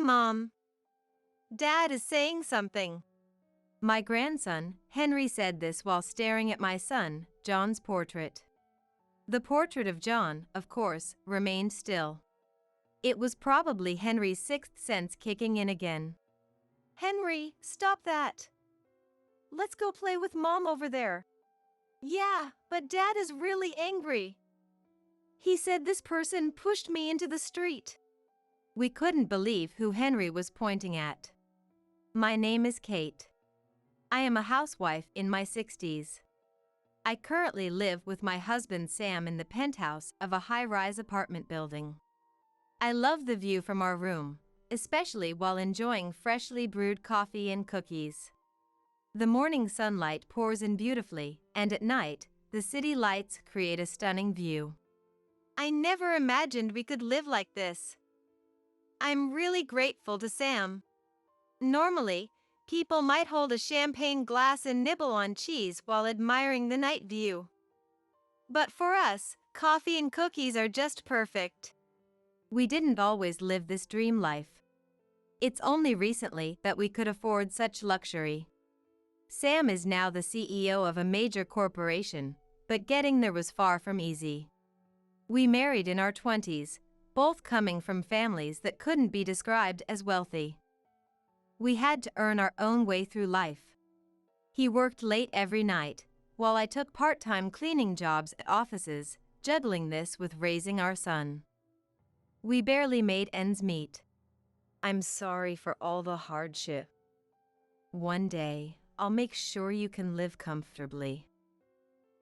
Mom. Dad is saying something. My grandson, Henry, said this while staring at my son, John's portrait. The portrait of John, of course, remained still. It was probably Henry's sixth sense kicking in again. Henry, stop that. Let's go play with Mom over there. Yeah, but Dad is really angry. He said this person pushed me into the street. We couldn't believe who Henry was pointing at. My name is Kate. I am a housewife in my 60s. I currently live with my husband Sam in the penthouse of a high-rise apartment building. I love the view from our room, especially while enjoying freshly brewed coffee and cookies. The morning sunlight pours in beautifully, and at night, the city lights create a stunning view. I never imagined we could live like this. I'm really grateful to Sam. Normally, people might hold a champagne glass and nibble on cheese while admiring the night view. But for us, coffee and cookies are just perfect. We didn't always live this dream life. It's only recently that we could afford such luxury. Sam is now the CEO of a major corporation, but getting there was far from easy. We married in our 20s, both coming from families that couldn't be described as wealthy. We had to earn our own way through life. He worked late every night, while I took part-time cleaning jobs at offices, juggling this with raising our son. We barely made ends meet. I'm sorry for all the hardship. One day, I'll make sure you can live comfortably.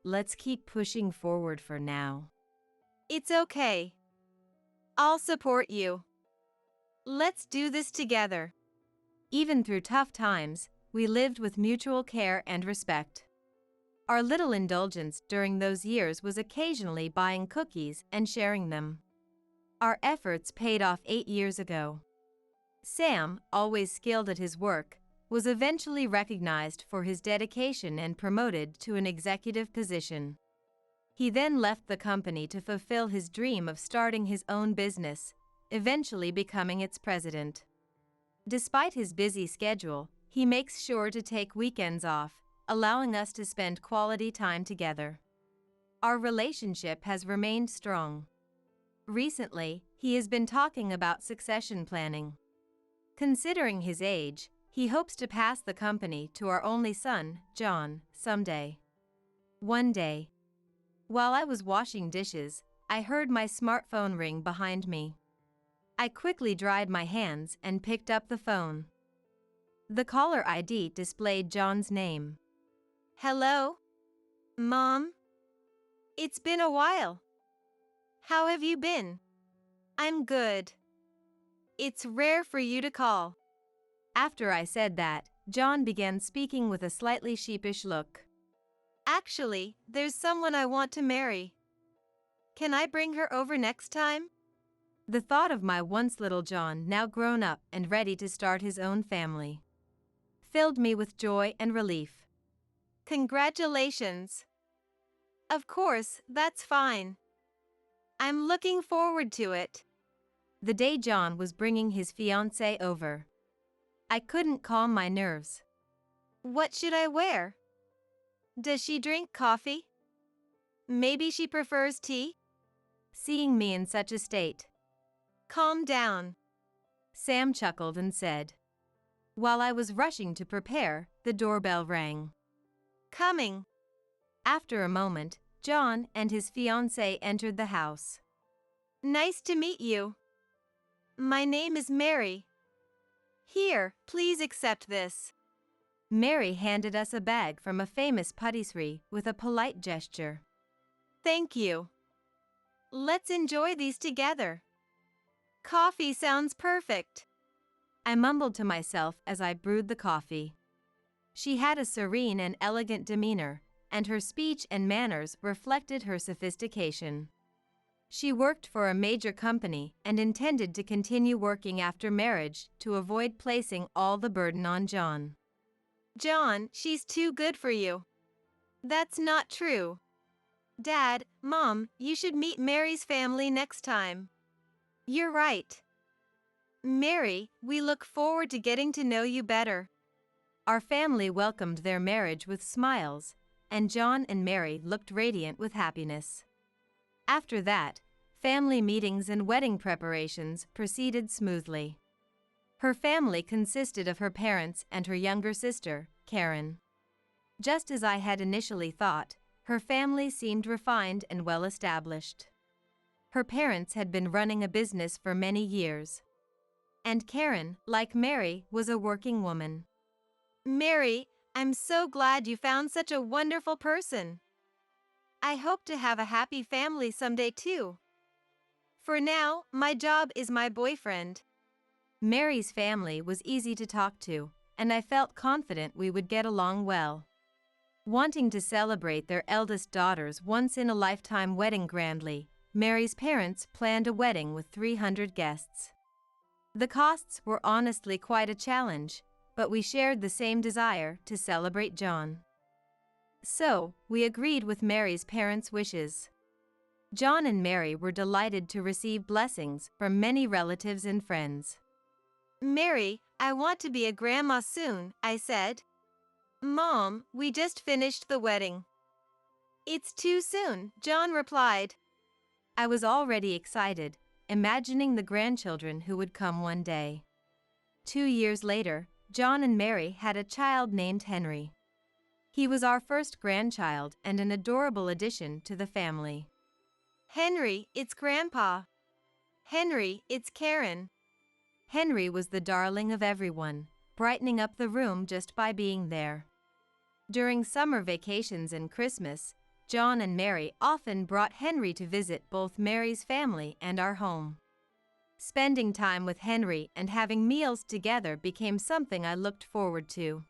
Let's keep pushing forward for now. It's okay. I'll support you. Let's do this together. Even through tough times, we lived with mutual care and respect. Our little indulgence during those years was occasionally buying cookies and sharing them. Our efforts paid off 8 years ago. Sam, always skilled at his work, was eventually recognized for his dedication and promoted to an executive position. He then left the company to fulfill his dream of starting his own business, eventually becoming its president. Despite his busy schedule, he makes sure to take weekends off, allowing us to spend quality time together. Our relationship has remained strong. Recently, he has been talking about succession planning. Considering his age, he hopes to pass the company to our only son, John, someday. One day, while I was washing dishes, I heard my smartphone ring behind me. I quickly dried my hands and picked up the phone. The caller ID displayed John's name. Hello? Mom? It's been a while. How have you been? I'm good. It's rare for you to call. After I said that, John began speaking with a slightly sheepish look. Actually, there's someone I want to marry. Can I bring her over next time? The thought of my once little John, now grown up and ready to start his own family, filled me with joy and relief. Congratulations. Of course, that's fine. I'm looking forward to it. The day John was bringing his fiancée over, I couldn't calm my nerves. What should I wear? Does she drink coffee? Maybe she prefers tea? Seeing me in such a state. Calm down. Sam chuckled and said. While I was rushing to prepare, the doorbell rang. Coming. After a moment, John and his fiancée entered the house. Nice to meet you. My name is Mary. Here, please accept this. Mary handed us a bag from a famous patisserie with a polite gesture. Thank you. Let's enjoy these together. Coffee sounds perfect. I mumbled to myself as I brewed the coffee. She had a serene and elegant demeanor, and her speech and manners reflected her sophistication. She worked for a major company and intended to continue working after marriage to avoid placing all the burden on John. John, she's too good for you. That's not true. Dad, Mom, you should meet Mary's family next time. You're right. Mary, we look forward to getting to know you better. Our family welcomed their marriage with smiles, and John and Mary looked radiant with happiness. After that, family meetings and wedding preparations proceeded smoothly. Her family consisted of her parents and her younger sister, Karen. Just as I had initially thought, her family seemed refined and well established. Her parents had been running a business for many years. And Karen, like Mary, was a working woman. Mary, I'm so glad you found such a wonderful person. I hope to have a happy family someday too. For now, my job is my boyfriend. Mary's family was easy to talk to, and I felt confident we would get along well. Wanting to celebrate their eldest daughter's once-in-a-lifetime wedding grandly, Mary's parents planned a wedding with 300 guests. The costs were honestly quite a challenge, but we shared the same desire to celebrate John. So, we agreed with Mary's parents' wishes. John and Mary were delighted to receive blessings from many relatives and friends. Mary, I want to be a grandma soon, I said. Mom, we just finished the wedding. It's too soon, John replied. I was already excited, imagining the grandchildren who would come one day. 2 years later, John and Mary had a child named Henry. He was our first grandchild and an adorable addition to the family. Henry, it's Grandpa. Henry, it's Karen. Henry was the darling of everyone, brightening up the room just by being there. During summer vacations and Christmas, John and Mary often brought Henry to visit both Mary's family and our home. Spending time with Henry and having meals together became something I looked forward to.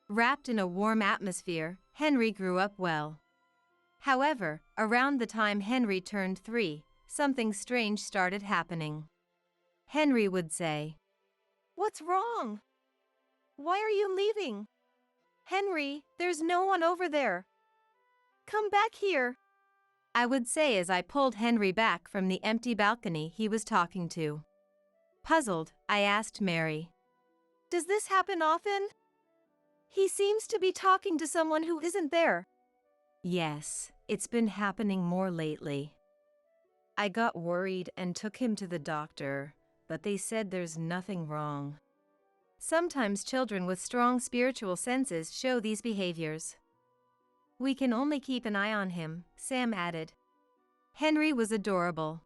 Wrapped in a warm atmosphere, Henry grew up well. However, around the time Henry turned 3, something strange started happening. Henry would say, "What's wrong? Why are you leaving? Henry, there's no one over there. Come back here," I would say as I pulled Henry back from the empty balcony he was talking to. Puzzled, I asked Mary, "Does this happen often? He seems to be talking to someone who isn't there." "Yes, it's been happening more lately. I got worried and took him to the doctor, but they said there's nothing wrong." Sometimes children with strong spiritual senses show these behaviors. "We can only keep an eye on him," Sam added. Henry was adorable,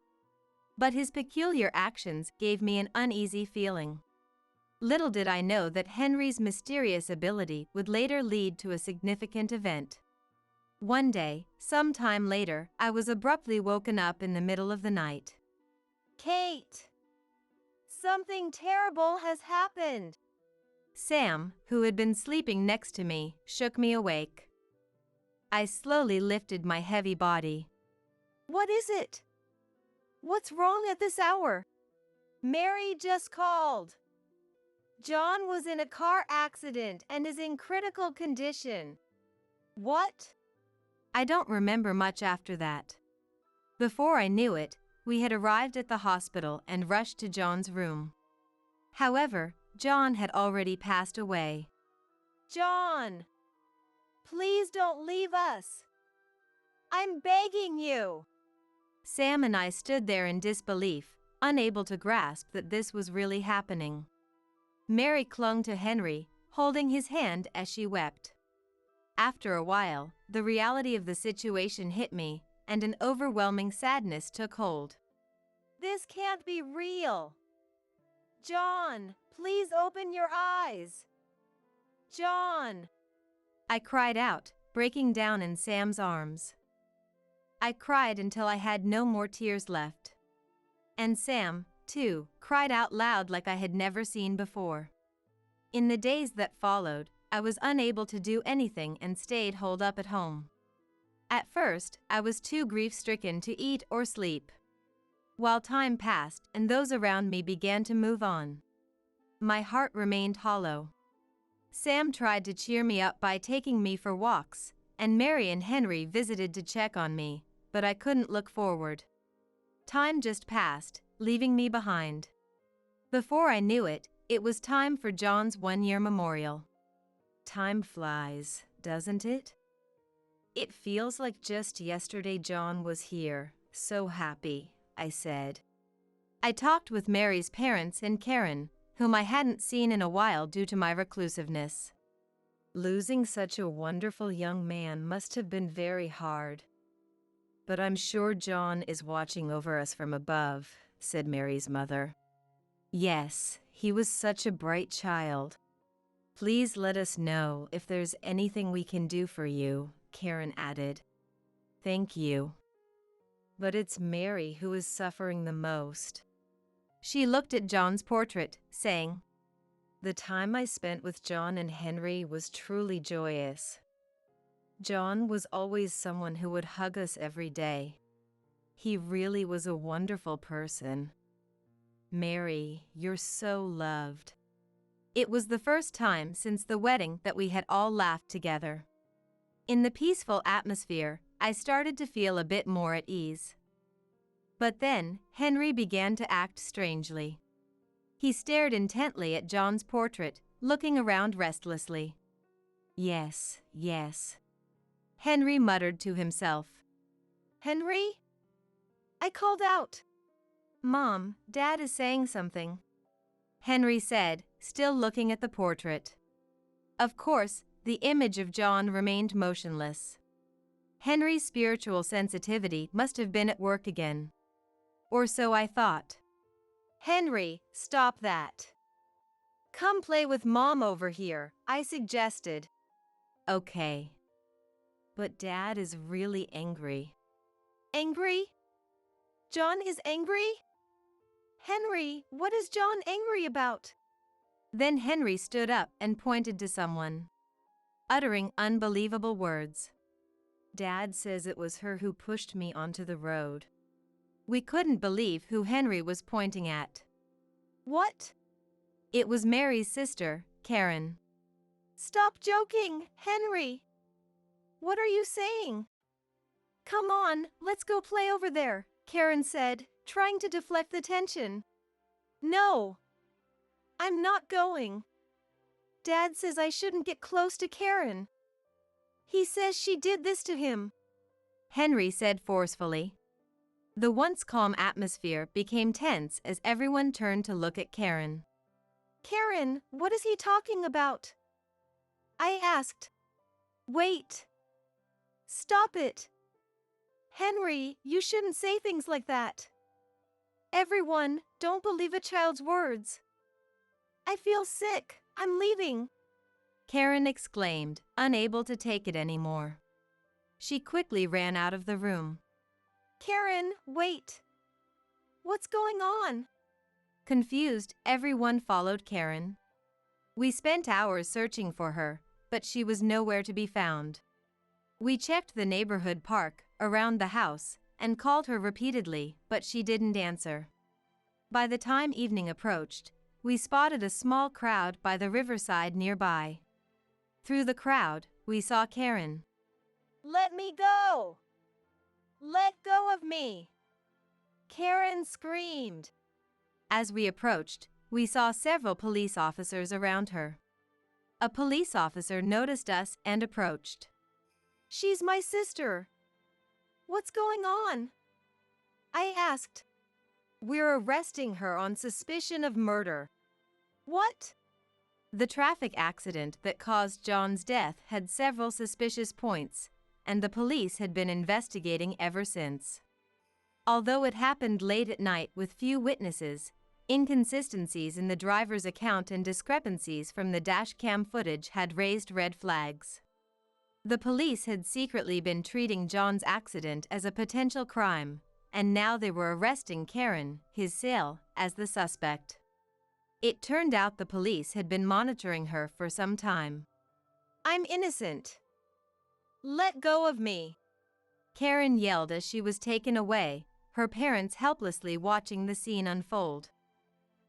but his peculiar actions gave me an uneasy feeling. Little did I know that Henry's mysterious ability would later lead to a significant event. One day, some time later, I was abruptly woken up in the middle of the night. "Kate, something terrible has happened." Sam, who had been sleeping next to me, shook me awake. I slowly lifted my heavy body. "What is it? What's wrong at this hour?" "Mary just called. John was in a car accident and is in critical condition." "What?" I don't remember much after that. Before I knew it, we had arrived at the hospital and rushed to John's room. However, John had already passed away. "John, please don't leave us. I'm begging you." Sam and I stood there in disbelief, unable to grasp that this was really happening. Mary clung to Henry, holding his hand as she wept. After a while, the reality of the situation hit me, and an overwhelming sadness took hold. "This can't be real. John, please open your eyes. John." I cried out, breaking down in Sam's arms. I cried until I had no more tears left. And Sam, too, cried out loud like I had never seen before. In the days that followed, I was unable to do anything and stayed holed up at home. At first, I was too grief-stricken to eat or sleep. While time passed and those around me began to move on, my heart remained hollow. Sam tried to cheer me up by taking me for walks, and Mary and Henry visited to check on me, but I couldn't look forward. Time just passed, leaving me behind. Before I knew it, it was time for John's one-year memorial. Time flies, doesn't it? It feels like just yesterday John was here, so happy, I said. I talked with Mary's parents and Karen, whom I hadn't seen in a while due to my reclusiveness. Losing such a wonderful young man must have been very hard. But I'm sure John is watching over us from above, said Mary's mother. Yes, he was such a bright child. Please let us know if there's anything we can do for you, Karen added. Thank you. But it's Mary who is suffering the most. She looked at John's portrait, saying, The time I spent with John and Henry was truly joyous. John was always someone who would hug us every day. He really was a wonderful person. Mary, you're so loved. It was the first time since the wedding that we had all laughed together. In the peaceful atmosphere, I started to feel a bit more at ease. But then, Henry began to act strangely. He stared intently at John's portrait, looking around restlessly. Yes, yes. Henry muttered to himself. Henry? I called out. Mom, Dad is saying something. Henry said, still looking at the portrait. Of course, the image of John remained motionless. Henry's spiritual sensitivity must have been at work again. Or so I thought. Henry, stop that. Come play with Mom over here, I suggested. Okay. But Dad is really angry. Angry? John is angry? Henry, what is John angry about? Then Henry stood up and pointed to someone, uttering unbelievable words. Dad says it was her who pushed me onto the road. We couldn't believe who Henry was pointing at. What? It was Mary's sister, Karen. Stop joking, Henry. What are you saying? Come on, let's go play over there, Karen said, trying to deflect the tension. No. I'm not going. Dad says I shouldn't get close to Karen. He says she did this to him, Henry said forcefully. The once calm atmosphere became tense as everyone turned to look at Karen. Karen, what is he talking about? I asked. Wait. Stop it. Henry, you shouldn't say things like that. Everyone, don't believe a child's words. I feel sick. I'm leaving. Karen exclaimed, unable to take it anymore. She quickly ran out of the room. Karen, wait. What's going on? Confused, everyone followed Karen. We spent hours searching for her, but she was nowhere to be found. We checked the neighborhood park, around the house, and called her repeatedly, but she didn't answer. By the time evening approached, we spotted a small crowd by the riverside nearby. Through the crowd, we saw Karen. Let me go! Let go of me! Karen screamed. As we approached, we saw several police officers around her. A police officer noticed us and approached. She's my sister. What's going on? I asked. We're arresting her on suspicion of murder. What? The traffic accident that caused John's death had several suspicious points, and the police had been investigating ever since. Although it happened late at night with few witnesses, inconsistencies in the driver's account and discrepancies from the dashcam footage had raised red flags. The police had secretly been treating John's accident as a potential crime, and now they were arresting Karen, his sale, as the suspect. It turned out the police had been monitoring her for some time. I'm innocent. Let go of me. Karen yelled as she was taken away, her parents helplessly watching the scene unfold.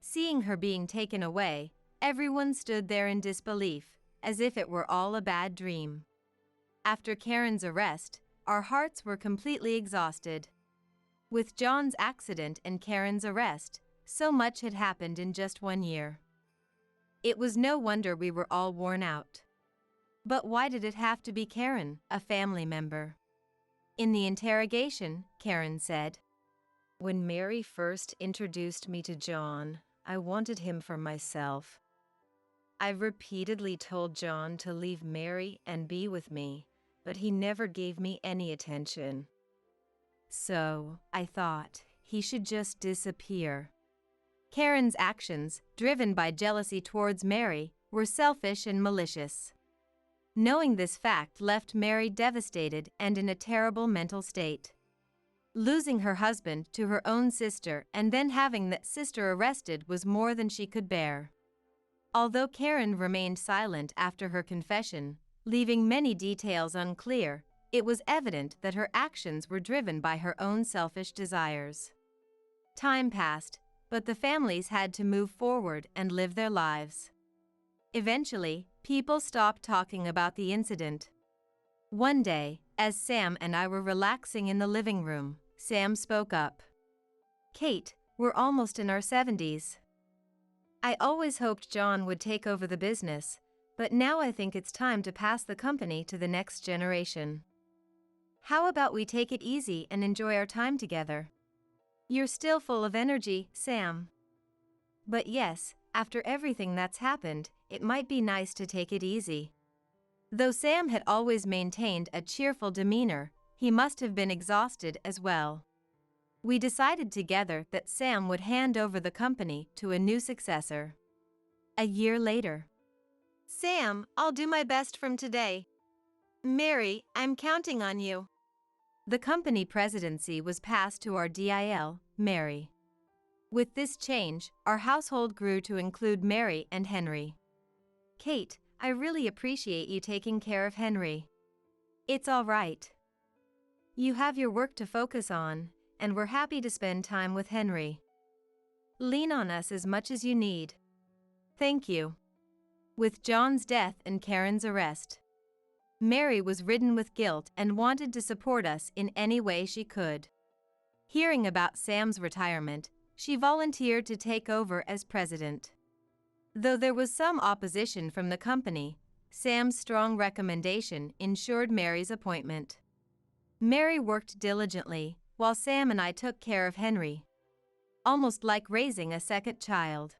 Seeing her being taken away, everyone stood there in disbelief, as if it were all a bad dream. After Karen's arrest, our hearts were completely exhausted. With John's accident and Karen's arrest, So much had happened in just 1 year. It was no wonder we were all worn out. But why did it have to be Karen, a family member? In the interrogation, Karen said, "When Mary first introduced me to John, I wanted him for myself. I repeatedly told John to leave Mary and be with me, but he never gave me any attention. So, I thought, he should just disappear." Karen's actions, driven by jealousy towards Mary, were selfish and malicious. Knowing this fact left Mary devastated and in a terrible mental state. Losing her husband to her own sister and then having that sister arrested was more than she could bear. Although Karen remained silent after her confession, leaving many details unclear, it was evident that her actions were driven by her own selfish desires. Time passed, but the families had to move forward and live their lives. Eventually, people stopped talking about the incident. One day, as Sam and I were relaxing in the living room, Sam spoke up. "Kate, we're almost in our 70s. I always hoped John would take over the business, but now I think it's time to pass the company to the next generation. How about we take it easy and enjoy our time together? You're still full of energy, Sam. But yes, after everything that's happened, it might be nice to take it easy." Though Sam had always maintained a cheerful demeanor, he must have been exhausted as well. We decided together that Sam would hand over the company to a new successor. A year later. "Sam, I'll do my best from today. Mary, I'm counting on you." The company presidency was passed to our DIL, Mary. With this change, our household grew to include Mary and Henry. "Kate, I really appreciate you taking care of Henry. It's all right. You have your work to focus on, and we're happy to spend time with Henry. Lean on us as much as you need. Thank you." With John's death and Karen's arrest, Mary was ridden with guilt and wanted to support us in any way she could. Hearing about Sam's retirement, she volunteered to take over as president. Though there was some opposition from the company, Sam's strong recommendation ensured Mary's appointment. Mary worked diligently, while Sam and I took care of Henry. Almost like raising a second child.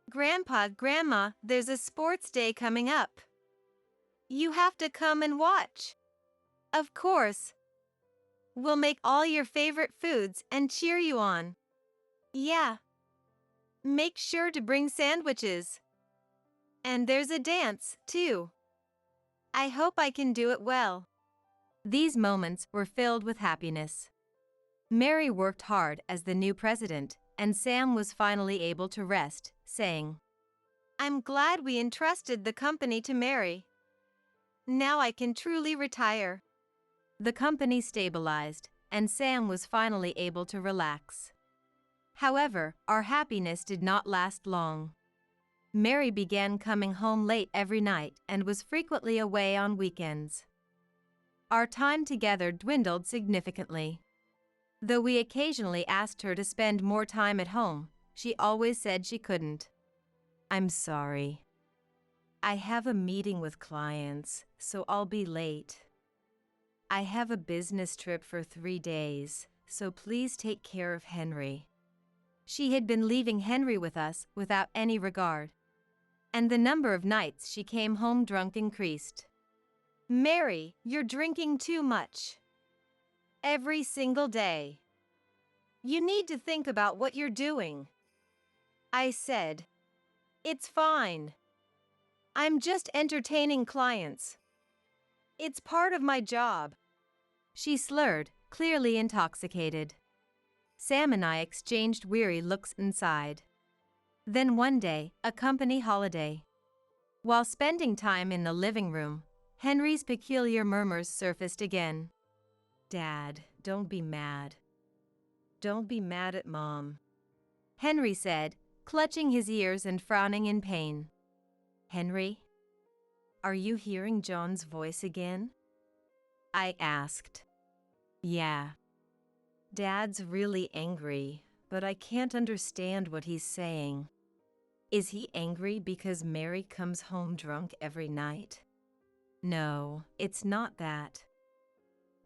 "Grandpa, Grandma, there's a sports day coming up. You have to come and watch." "Of course. We'll make all your favorite foods and cheer you on." "Yeah. Make sure to bring sandwiches. And there's a dance, too. I hope I can do it well." These moments were filled with happiness. Mary worked hard as the new president, and Sam was finally able to rest, saying, "I'm glad we entrusted the company to Mary. Now I can truly retire." The company stabilized, and Sam was finally able to relax. However, our happiness did not last long. Mary began coming home late every night and was frequently away on weekends. Our time together dwindled significantly. Though we occasionally asked her to spend more time at home, she always said she couldn't. "I'm sorry. I have a meeting with clients, so I'll be late. I have a business trip for 3 days, so please take care of Henry." She had been leaving Henry with us without any regard. And the number of nights she came home drunk increased. "Mary, you're drinking too much. Every single day. You need to think about what you're doing." I said, "It's fine. I'm just entertaining clients. It's part of my job." She slurred, clearly intoxicated. Sam and I exchanged weary looks inside. Then one day, a company holiday. While spending time in the living room, Henry's peculiar murmurs surfaced again. "Dad, don't be mad. Don't be mad at Mom," Henry said, clutching his ears and frowning in pain. "Henry, are you hearing John's voice again?" I asked. "Yeah. Dad's really angry, but I can't understand what he's saying. Is he angry because Mary comes home drunk every night? No, it's not that.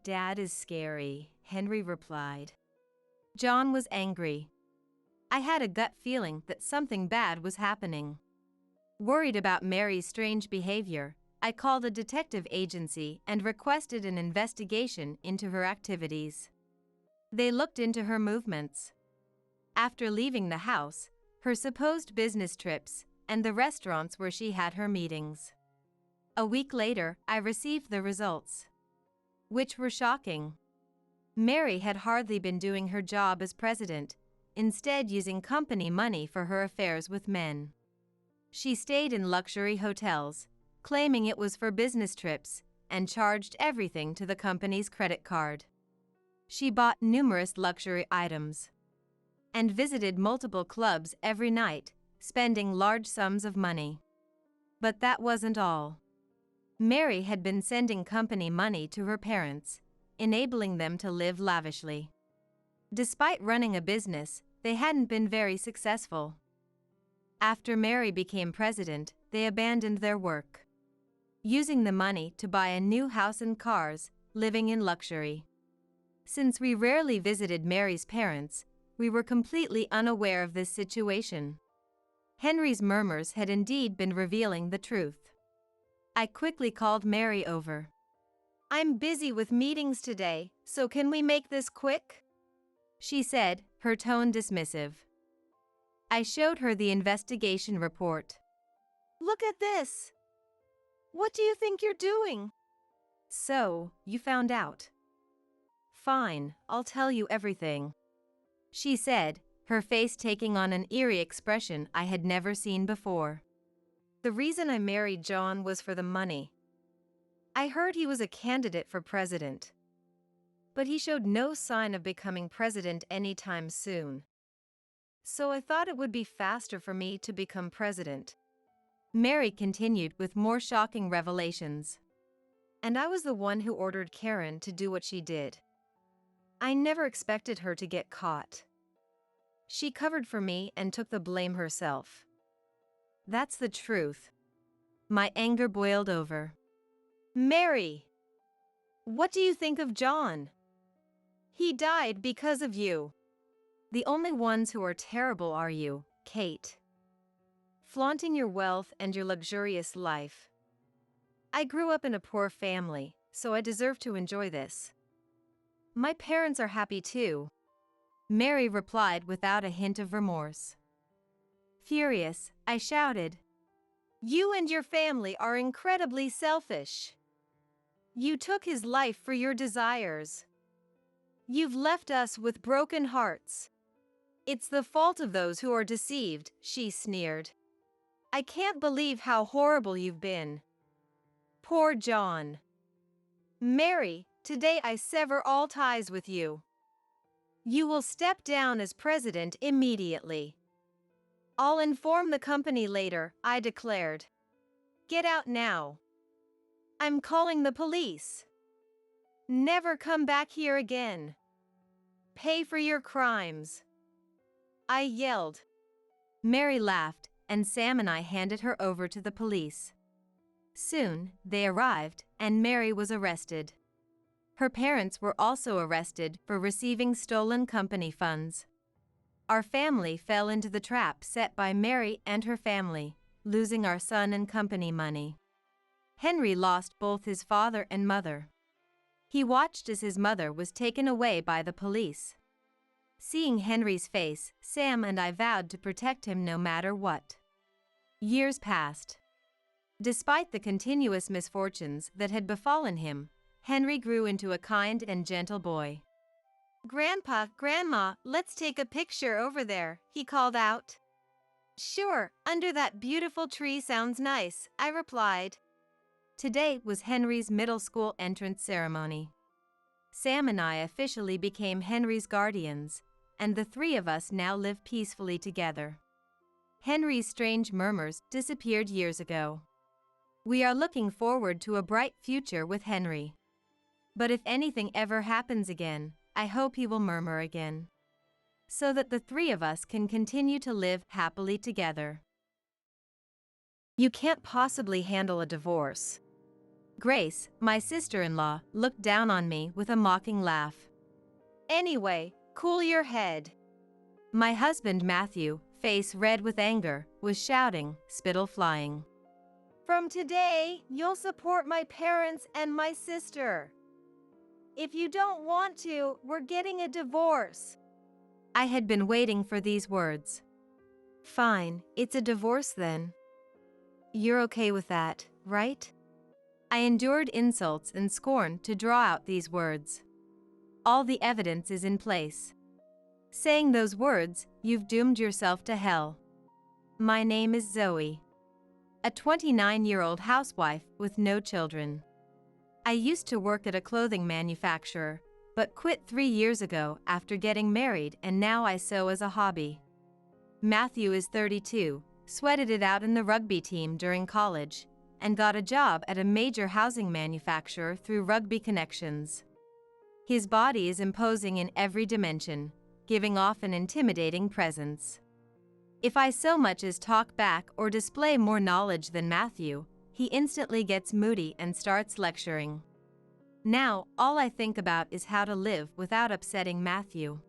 Dad is scary, Henry replied. John was angry. I had a gut feeling that something bad was happening. Worried about Mary's strange behavior, I called a detective agency and requested an investigation into her activities. They looked into her movements. After leaving the house, her supposed business trips, and the restaurants where she had her meetings. A week later, I received the results, which were shocking. Mary had hardly been doing her job as president, instead using company money for her affairs with men. She stayed in luxury hotels, claiming it was for business trips, and charged everything to the company's credit card. She bought numerous luxury items and visited multiple clubs every night, spending large sums of money. But that wasn't all. Mary had been sending company money to her parents, enabling them to live lavishly. Despite running a business, they hadn't been very successful. After Mary became president, they abandoned their work, using the money to buy a new house and cars, living in luxury. Since we rarely visited Mary's parents, we were completely unaware of this situation. Henry's murmurs had indeed been revealing the truth. I quickly called Mary over. I'm busy with meetings today, so can we make this quick? She said, her tone dismissive. I showed her the investigation report. Look at this. What do you think you're doing? So, you found out. Fine, I'll tell you everything, she said, her face taking on an eerie expression I had never seen before. The reason I married John was for the money. I heard he was a candidate for president, but he showed no sign of becoming president anytime soon. So I thought it would be faster for me to become president. Mary continued with more shocking revelations. And I was the one who ordered Karen to do what she did. I never expected her to get caught. She covered for me and took the blame herself. That's the truth. My anger boiled over. Mary! What do you think of John? He died because of you. The only ones who are terrible are you, Kate. Flaunting your wealth and your luxurious life. I grew up in a poor family, so I deserve to enjoy this. My parents are happy too, Mary replied without a hint of remorse. Furious, I shouted. You and your family are incredibly selfish. You took his life for your desires. You've left us with broken hearts. It's the fault of those who are deceived, she sneered. I can't believe how horrible you've been. Poor John. Mary, today I sever all ties with you. You will step down as president immediately. I'll inform the company later, I declared. Get out now. I'm calling the police. Never come back here again. Pay for your crimes. I yelled. Mary laughed, and Sam and I handed her over to the police. Soon, they arrived, and Mary was arrested. Her parents were also arrested for receiving stolen company funds. Our family fell into the trap set by Mary and her family, losing our son and company money. Henry lost both his father and mother. He watched as his mother was taken away by the police. Seeing Henry's face, Sam and I vowed to protect him no matter what. Years passed. Despite the continuous misfortunes that had befallen him, Henry grew into a kind and gentle boy. Grandpa, Grandma, let's take a picture over there, he called out. Sure, under that beautiful tree sounds nice, I replied. Today was Henry's middle school entrance ceremony. Sam and I officially became Henry's guardians, and the three of us now live peacefully together. Henry's strange murmurs disappeared years ago. We are looking forward to a bright future with Henry. But if anything ever happens again, I hope he will murmur again. so that the three of us can continue to live happily together. You can't possibly handle a divorce. Grace, my sister-in-law, looked down on me with a mocking laugh. Anyway, cool your head. My husband Matthew, face red with anger, was shouting, spittle flying. From today, you'll support my parents and my sister. If you don't want to, we're getting a divorce. I had been waiting for these words. Fine, it's a divorce then. You're okay with that, right? I endured insults and scorn to draw out these words. All the evidence is in place. Saying those words, you've doomed yourself to hell. My name is Zoe. A 29-year-old housewife with no children. I used to work at a clothing manufacturer, but quit 3 years ago after getting married, and now I sew as a hobby. Matthew is 32, sweated it out in the rugby team during college, and got a job at a major housing manufacturer through rugby connections. His body is imposing in every dimension, giving off an intimidating presence. If I so much as talk back or display more knowledge than Matthew, he instantly gets moody and starts lecturing. Now, all I think about is how to live without upsetting Matthew.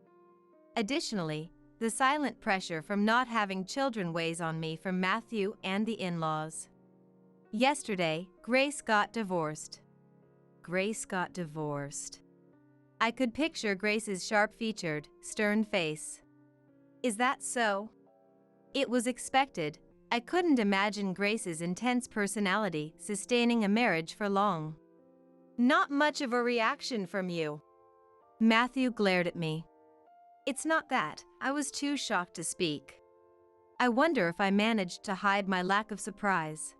Additionally, the silent pressure from not having children weighs on me from Matthew and the in-laws. Yesterday, Grace got divorced. Grace got divorced. I could picture Grace's sharp-featured, stern face. Is that so? It was expected. I couldn't imagine Grace's intense personality sustaining a marriage for long. Not much of a reaction from you. Matthew glared at me. It's not that, I was too shocked to speak. I wonder if I managed to hide my lack of surprise.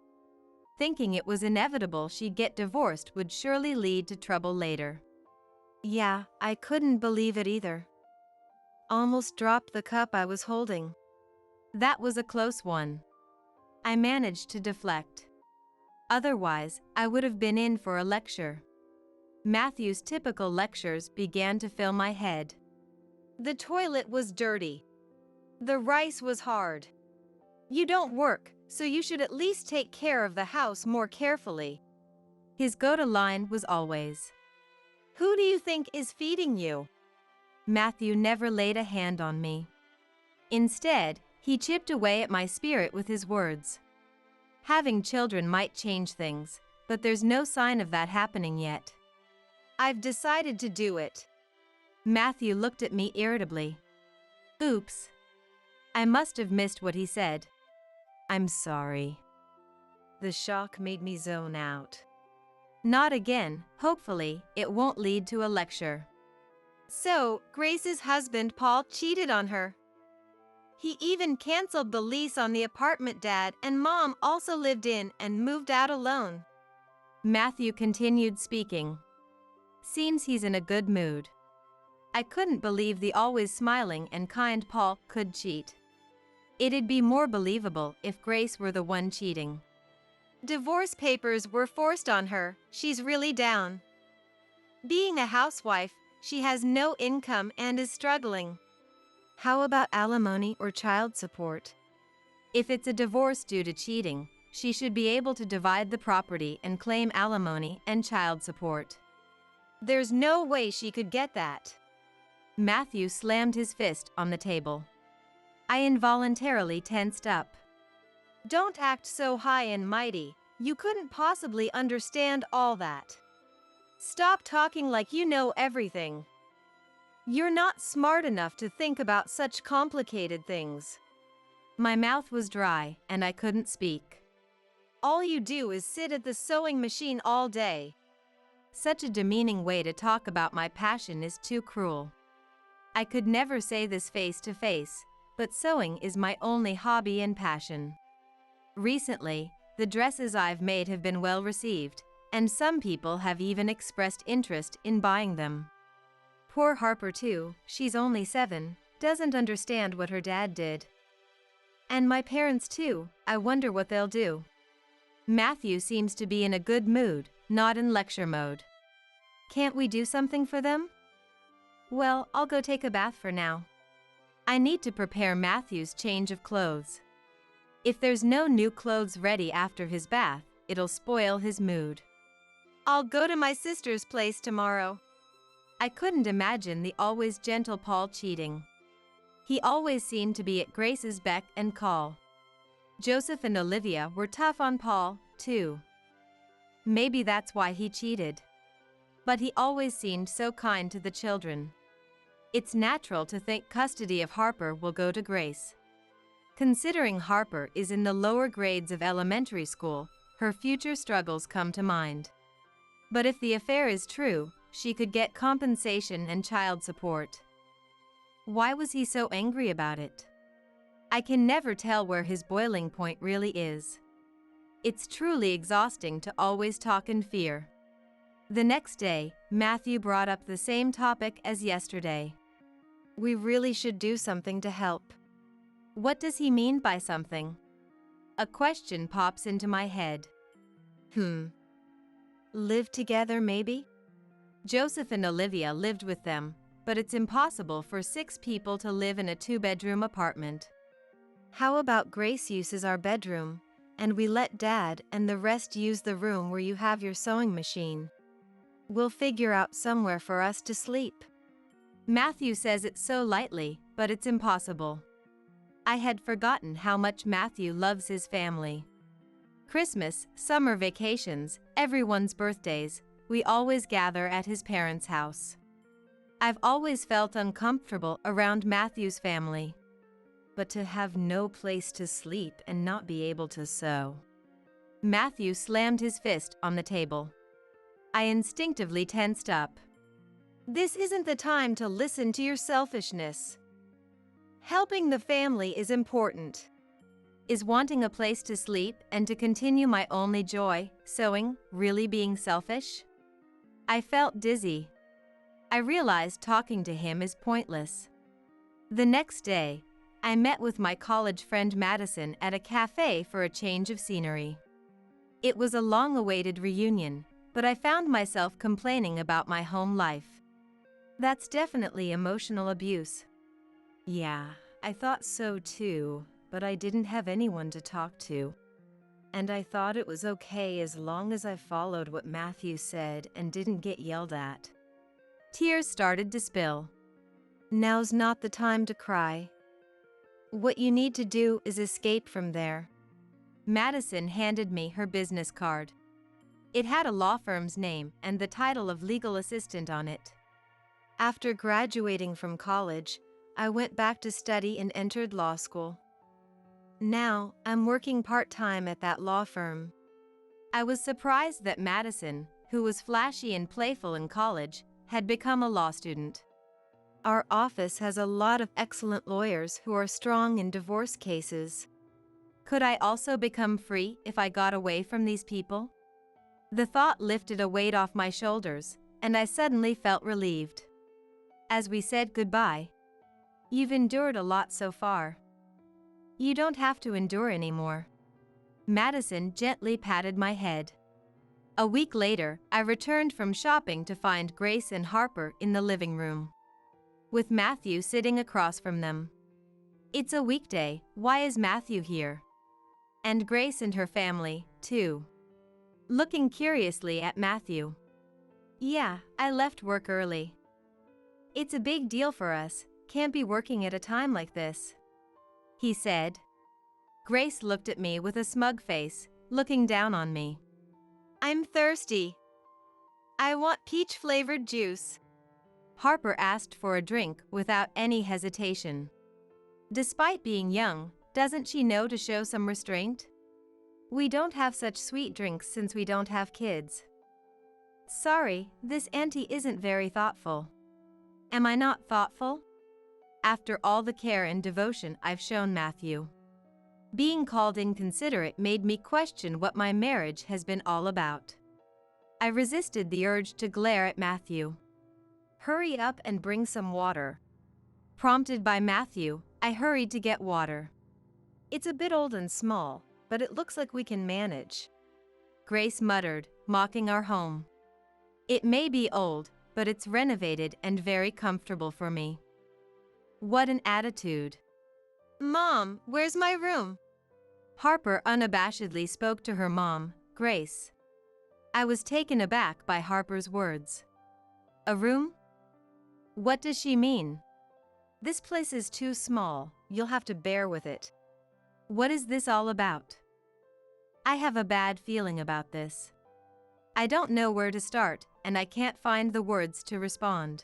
Thinking it was inevitable she'd get divorced would surely lead to trouble later. Yeah, I couldn't believe it either. Almost dropped the cup I was holding. That was a close one. I managed to deflect. Otherwise, I would have been in for a lecture. Matthew's typical lectures began to fill my head. The toilet was dirty. The rice was hard. You don't work, so you should at least take care of the house more carefully. His go-to line was always, "Who do you think is feeding you?" Matthew never laid a hand on me. Instead, he chipped away at my spirit with his words. Having children might change things, but there's no sign of that happening yet. I've decided to do it. Matthew looked at me irritably. Oops. I must have missed what he said. I'm sorry. The shock made me zone out. Not again, hopefully, it won't lead to a lecture. So, Grace's husband Paul cheated on her. He even canceled the lease on the apartment Dad and Mom also lived in and moved out alone. Matthew continued speaking. Seems he's in a good mood. I couldn't believe the always smiling and kind Paul could cheat. It'd be more believable if Grace were the one cheating. Divorce papers were forced on her, she's really down. Being a housewife, she has no income and is struggling. How about alimony or child support? If it's a divorce due to cheating, she should be able to divide the property and claim alimony and child support. There's no way she could get that. Matthew slammed his fist on the table. I involuntarily tensed up. Don't act so high and mighty, you couldn't possibly understand all that. Stop talking like you know everything. You're not smart enough to think about such complicated things. My mouth was dry and I couldn't speak. All you do is sit at the sewing machine all day. Such a demeaning way to talk about my passion is too cruel. I could never say this face to face, but sewing is my only hobby and passion. Recently, the dresses I've made have been well received, and some people have even expressed interest in buying them. Poor Harper too, she's only 7, doesn't understand what her dad did. And my parents too, I wonder what they'll do. Matthew seems to be in a good mood, not in lecture mode. Can't we do something for them? Well, I'll go take a bath for now. I need to prepare Matthew's change of clothes. If there's no new clothes ready after his bath, it'll spoil his mood. I'll go to my sister's place tomorrow. I couldn't imagine the always gentle Paul cheating. He always seemed to be at Grace's beck and call. Joseph and Olivia were tough on Paul, too. Maybe that's why he cheated. But he always seemed so kind to the children. It's natural to think custody of Harper will go to Grace. Considering Harper is in the lower grades of elementary school, her future struggles come to mind. But if the affair is true, she could get compensation and child support. Why was he so angry about it? I can never tell where his boiling point really is. It's truly exhausting to always talk in fear. The next day, Matthew brought up the same topic as yesterday. We really should do something to help. What does he mean by something? A question pops into my head. Live together, maybe? Joseph and Olivia lived with them, but it's impossible for 6 people to live in a 2-bedroom apartment. How about Grace uses our bedroom, and we let Dad and the rest use the room where you have your sewing machine? We'll figure out somewhere for us to sleep. Matthew says it so lightly, but it's impossible. I had forgotten how much Matthew loves his family. Christmas, summer vacations, everyone's birthdays, we always gather at his parents' house. I've always felt uncomfortable around Matthew's family. But to have no place to sleep and not be able to sew. Matthew slammed his fist on the table. I instinctively tensed up. This isn't the time to listen to your selfishness. Helping the family is important. Is wanting a place to sleep and to continue my only joy, sewing, really being selfish? I felt dizzy. I realized talking to him is pointless. The next day, I met with my college friend Madison at a cafe for a change of scenery. It was a long-awaited reunion, but I found myself complaining about my home life. That's definitely emotional abuse. Yeah, I thought so too, but I didn't have anyone to talk to. And I thought it was okay as long as I followed what Matthew said and didn't get yelled at. Tears started to spill. Now's not the time to cry. What you need to do is escape from there. Madison handed me her business card. It had a law firm's name and the title of legal assistant on it. After graduating from college, I went back to study and entered law school. Now, I'm working part-time at that law firm. I was surprised that Madison, who was flashy and playful in college, had become a law student. Our office has a lot of excellent lawyers who are strong in divorce cases. Could I also become free if I got away from these people? The thought lifted a weight off my shoulders, and I suddenly felt relieved. As we said goodbye, you've endured a lot so far. You don't have to endure anymore. Madison gently patted my head. A week later, I returned from shopping to find Grace and Harper in the living room, with Matthew sitting across from them. It's a weekday, why is Matthew here? And Grace and her family, too. Looking curiously at Matthew. Yeah, I left work early. It's a big deal for us, can't be working at a time like this, he said. Grace looked at me with a smug face, looking down on me. I'm thirsty. I want peach-flavored juice. Harper asked for a drink without any hesitation. Despite being young, doesn't she know to show some restraint? We don't have such sweet drinks since we don't have kids. Sorry, this auntie isn't very thoughtful. Am I not thoughtful? After all the care and devotion I've shown Matthew. Being called inconsiderate made me question what my marriage has been all about. I resisted the urge to glare at Matthew. Hurry up and bring some water. Prompted by Matthew, I hurried to get water. It's a bit old and small, but it looks like we can manage. Grace muttered, mocking our home. It may be old, but it's renovated and very comfortable for me. What an attitude. Mom, where's my room? Harper unabashedly spoke to her mom, Grace. I was taken aback by Harper's words. A room? What does she mean? This place is too small, you'll have to bear with it. What is this all about? I have a bad feeling about this. I don't know where to start, and I can't find the words to respond.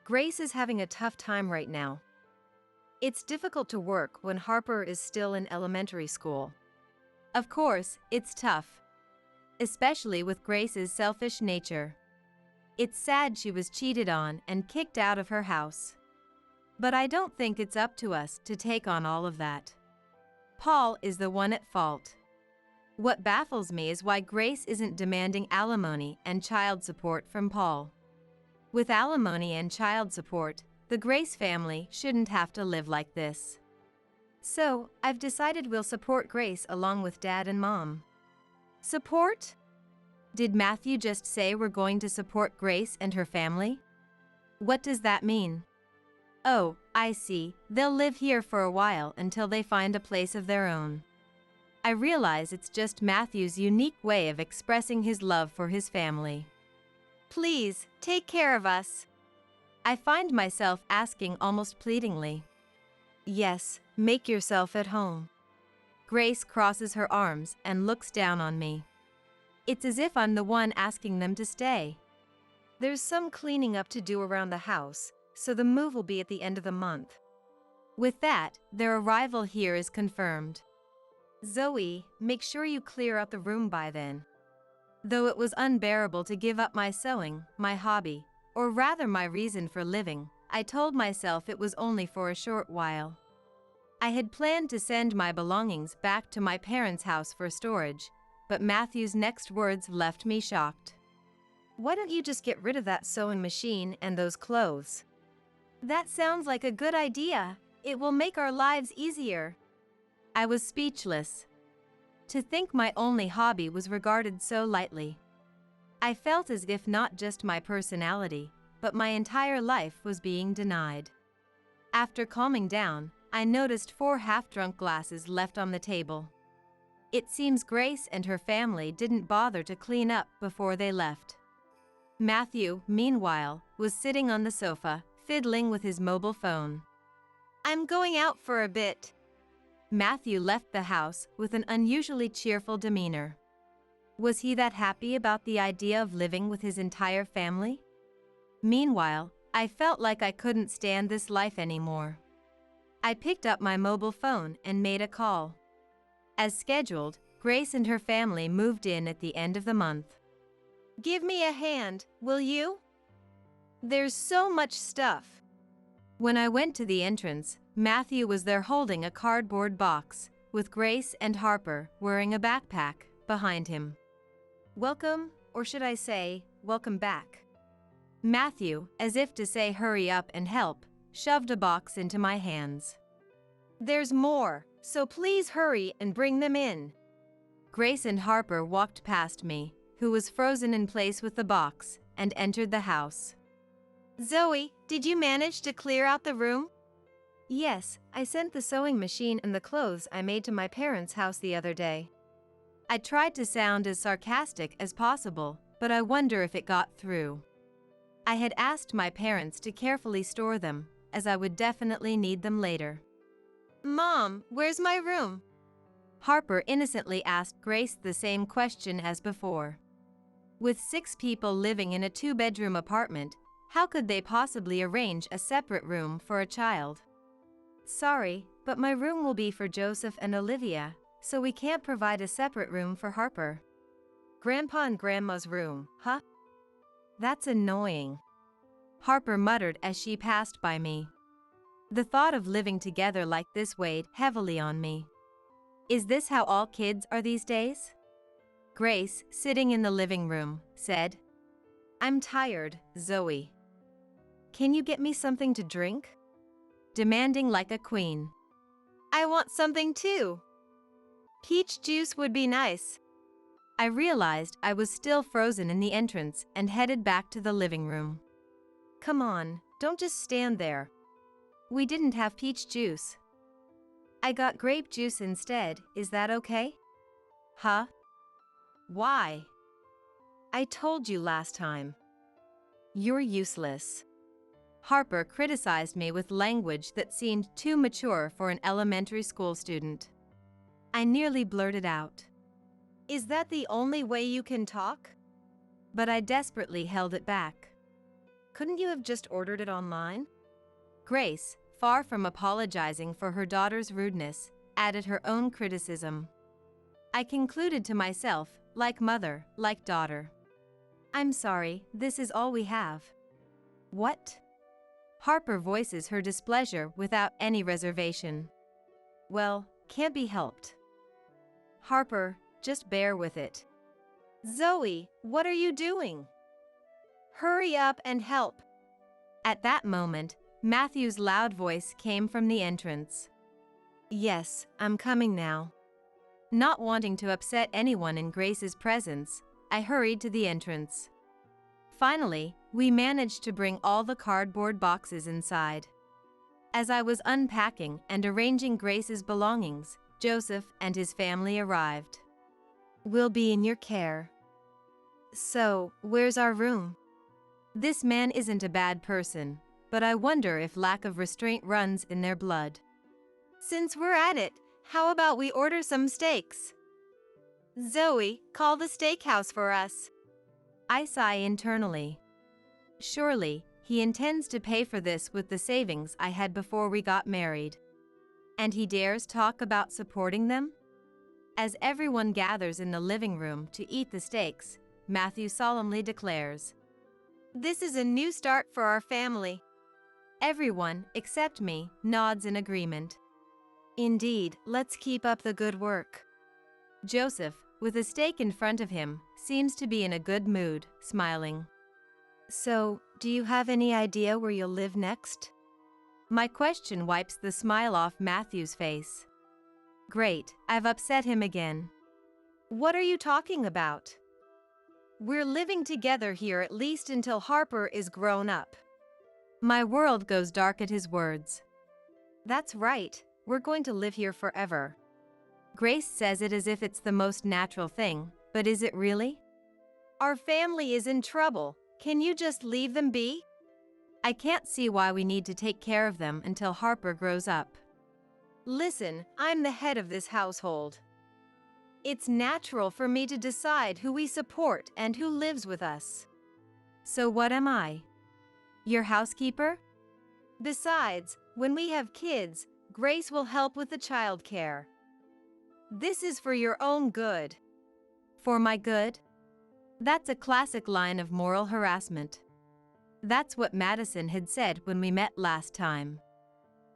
Grace is having a tough time right now. It's difficult to work when Harper is still in elementary school. Of course, it's tough. Especially with Grace's selfish nature. It's sad she was cheated on and kicked out of her house. But I don't think it's up to us to take on all of that. Paul is the one at fault. What baffles me is why Grace isn't demanding alimony and child support from Paul. With alimony and child support, the Grace family shouldn't have to live like this. So, I've decided we'll support Grace along with Dad and Mom. Support? Did Matthew just say we're going to support Grace and her family? What does that mean? Oh, I see, they'll live here for a while until they find a place of their own. I realize it's just Matthew's unique way of expressing his love for his family. Please, take care of us. I find myself asking almost pleadingly. Yes, make yourself at home. Grace crosses her arms and looks down on me. It's as if I'm the one asking them to stay. There's some cleaning up to do around the house, so the move will be at the end of the month. With that, their arrival here is confirmed. Zoe, make sure you clear out the room by then. Though it was unbearable to give up my sewing, my hobby, or rather my reason for living, I told myself it was only for a short while. I had planned to send my belongings back to my parents' house for storage, but Matthew's next words left me shocked. Why don't you just get rid of that sewing machine and those clothes? That sounds like a good idea. It will make our lives easier. I was speechless. To think my only hobby was regarded so lightly. I felt as if not just my personality, but my entire life was being denied. After calming down, I noticed 4 half-drunk glasses left on the table. It seems Grace and her family didn't bother to clean up before they left. Matthew, meanwhile, was sitting on the sofa, fiddling with his mobile phone. I'm going out for a bit. Matthew left the house with an unusually cheerful demeanor. Was he that happy about the idea of living with his entire family? Meanwhile, I felt like I couldn't stand this life anymore. I picked up my mobile phone and made a call. As scheduled, Grace and her family moved in at the end of the month. Give me a hand, will you? There's so much stuff. When I went to the entrance, Matthew was there holding a cardboard box, with Grace and Harper wearing a backpack behind him. Welcome, or should I say, welcome back. Matthew, as if to say hurry up and help, shoved a box into my hands. There's more, so please hurry and bring them in. Grace and Harper walked past me, who was frozen in place with the box, and entered the house. Zoe, did you manage to clear out the room? Yes, I sent the sewing machine and the clothes I made to my parents' house the other day. I tried to sound as sarcastic as possible, but I wonder if it got through. I had asked my parents to carefully store them, as I would definitely need them later. Mom, where's my room? Harper innocently asked Grace the same question as before. With 6 people living in a 2-bedroom apartment, how could they possibly arrange a separate room for a child? Sorry, but my room will be for Joseph and Olivia, so we can't provide a separate room for Harper. Grandpa and Grandma's room, huh? That's annoying. Harper muttered as she passed by me. The thought of living together like this weighed heavily on me. Is this how all kids are these days? Grace, sitting in the living room, said, I'm tired, Zoe. Can you get me something to drink? Demanding like a queen. I want something too. Peach juice would be nice. I realized I was still frozen in the entrance and headed back to the living room. Come on, don't just stand there. We didn't have peach juice. I got grape juice instead, is that okay? Huh? Why? I told you last time. You're useless. Harper criticized me with language that seemed too mature for an elementary school student. I nearly blurted out, "Is that the only way you can talk?" But I desperately held it back. Couldn't you have just ordered it online? Grace, far from apologizing for her daughter's rudeness, added her own criticism. I concluded to myself, like mother, like daughter. I'm sorry, this is all we have. What? Harper voices her displeasure without any reservation. Well, can't be helped. Harper, just bear with it. Zoe, what are you doing? Hurry up and help. At that moment, Matthew's loud voice came from the entrance. Yes, I'm coming now. Not wanting to upset anyone in Grace's presence, I hurried to the entrance. Finally, we managed to bring all the cardboard boxes inside. As I was unpacking and arranging Grace's belongings, Joseph and his family arrived. We'll be in your care. So, where's our room? This man isn't a bad person, but I wonder if lack of restraint runs in their blood. Since we're at it, how about we order some steaks? Zoe, call the steakhouse for us. I sigh internally. Surely, he intends to pay for this with the savings I had before we got married. And he dares talk about supporting them? As everyone gathers in the living room to eat the steaks, Matthew solemnly declares, "This is a new start for our family." Everyone, except me, nods in agreement. Indeed, let's keep up the good work. Joseph, with a steak in front of him, seems to be in a good mood, smiling. So, do you have any idea where you'll live next? My question wipes the smile off Matthew's face. Great, I've upset him again. What are you talking about? We're living together here at least until Harper is grown up. My world goes dark at his words. That's right, we're going to live here forever. Grace says it as if it's the most natural thing, but is it really? Our family is in trouble. Can you just leave them be? I can't see why we need to take care of them until Harper grows up. Listen, I'm the head of this household. It's natural for me to decide who we support and who lives with us. So what am I? Your housekeeper? Besides, when we have kids, Grace will help with the childcare. This is for your own good. For my good? That's a classic line of moral harassment. That's what Madison had said when we met last time.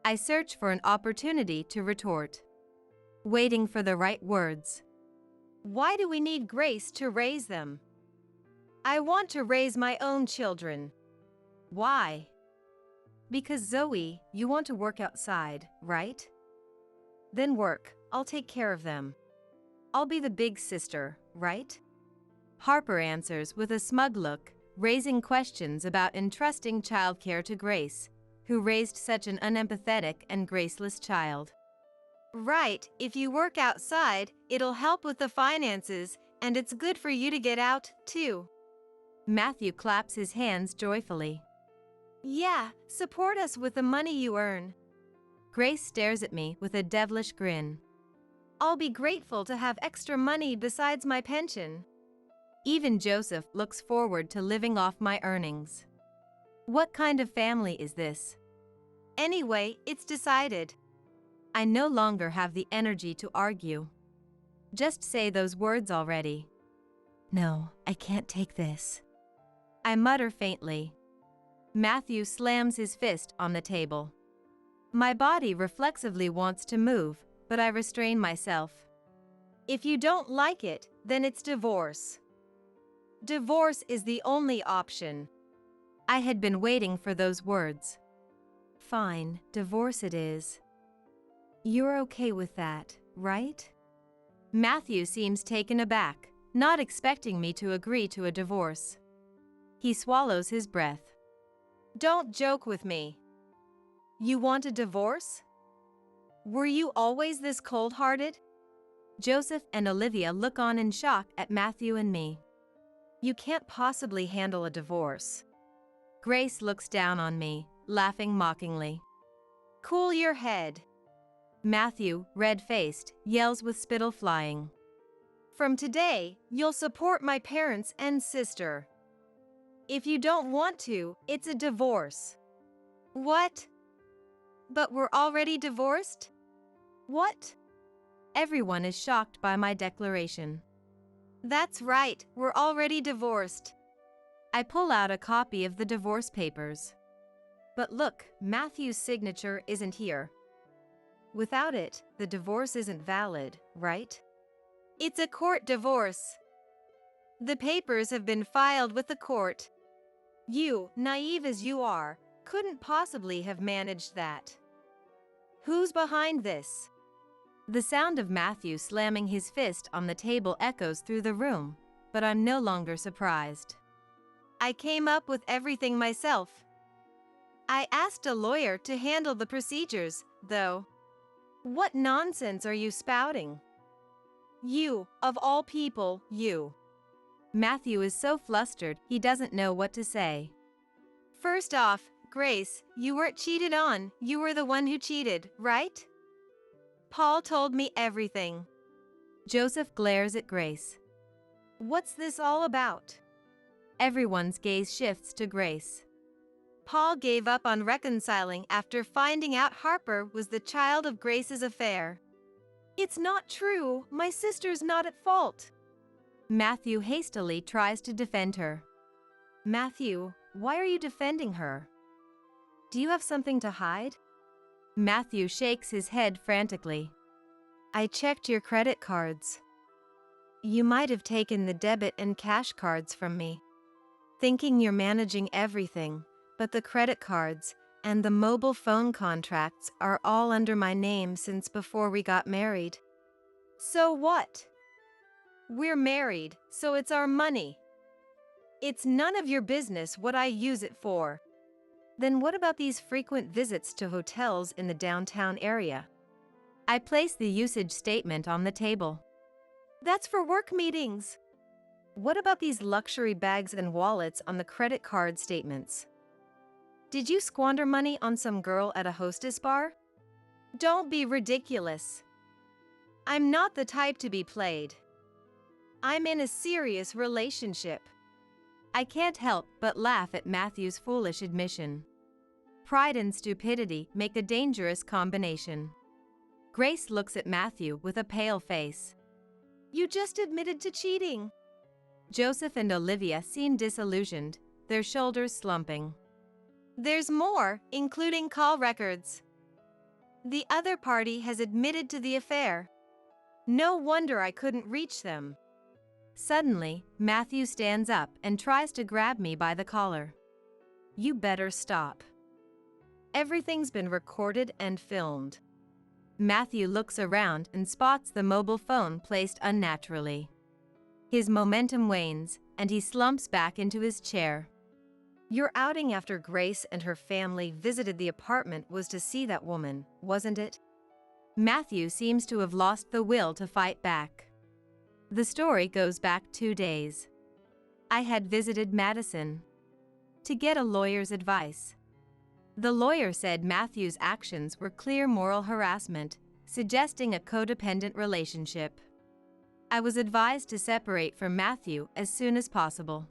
I search for an opportunity to retort, waiting for the right words. Why do we need Grace to raise them? I want to raise my own children. Why? Because Zoe, you want to work outside, right? Then work, I'll take care of them. I'll be the big sister, right? Harper answers with a smug look, raising questions about entrusting childcare to Grace, who raised such an unempathetic and graceless child. Right, if you work outside, it'll help with the finances, and it's good for you to get out, too. Matthew claps his hands joyfully. Yeah, support us with the money you earn. Grace stares at me with a devilish grin. I'll be grateful to have extra money besides my pension. Even Joseph looks forward to living off my earnings. What kind of family is this? Anyway, it's decided. I no longer have the energy to argue. Just say those words already. No, I can't take this. I mutter faintly. Matthew slams his fist on the table. My body reflexively wants to move, but I restrain myself. If you don't like it, then it's divorce. Divorce is the only option. I had been waiting for those words. Fine, divorce it is. You're okay with that, right? Matthew seems taken aback, not expecting me to agree to a divorce. He swallows his breath. Don't joke with me. You want a divorce? Were you always this cold-hearted? Joseph and Olivia look on in shock at Matthew and me. You can't possibly handle a divorce. Grace looks down on me, laughing mockingly. Cool your head. Matthew, red-faced, yells with spittle flying. From today, you'll support my parents and sister. If you don't want to, it's a divorce. What? But we're already divorced? What? Everyone is shocked by my declaration. That's right, we're already divorced. I pull out a copy of the divorce papers. But look, Matthew's signature isn't here. Without it, the divorce isn't valid, right? It's a court divorce. The papers have been filed with the court. You, naive as you are, couldn't possibly have managed that. Who's behind this? The sound of Matthew slamming his fist on the table echoes through the room, but I'm no longer surprised. I came up with everything myself. I asked a lawyer to handle the procedures, though. What nonsense are you spouting? You, of all people, you. Matthew is so flustered he doesn't know what to say. First off, Grace, you weren't cheated on, you were the one who cheated, right? Paul told me everything. Joseph glares at Grace. What's this all about? Everyone's gaze shifts to Grace. Paul gave up on reconciling after finding out Harper was the child of Grace's affair. It's not true, my sister's not at fault. Matthew hastily tries to defend her. Matthew, why are you defending her? Do you have something to hide? Matthew shakes his head frantically. I checked your credit cards. You might have taken the debit and cash cards from me, thinking you're managing everything, but the credit cards and the mobile phone contracts are all under my name since before we got married. So what? We're married, so it's our money. It's none of your business what I use it for. Then what about these frequent visits to hotels in the downtown area? I place the usage statement on the table. That's for work meetings. What about these luxury bags and wallets on the credit card statements? Did you squander money on some girl at a hostess bar? Don't be ridiculous. I'm not the type to be played. I'm in a serious relationship. I can't help but laugh at Matthew's foolish admission. Pride and stupidity make a dangerous combination. Grace looks at Matthew with a pale face. You just admitted to cheating. Joseph and Olivia seem disillusioned, their shoulders slumping. There's more, including call records. The other party has admitted to the affair. No wonder I couldn't reach them. Suddenly, Matthew stands up and tries to grab me by the collar. You better stop. Everything's been recorded and filmed. Matthew looks around and spots the mobile phone placed unnaturally. His momentum wanes, and he slumps back into his chair. Your outing after Grace and her family visited the apartment was to see that woman, wasn't it? Matthew seems to have lost the will to fight back. The story goes back 2 days. I had visited Madison to get a lawyer's advice. The lawyer said Matthew's actions were clear moral harassment, suggesting a codependent relationship. I was advised to separate from Matthew as soon as possible.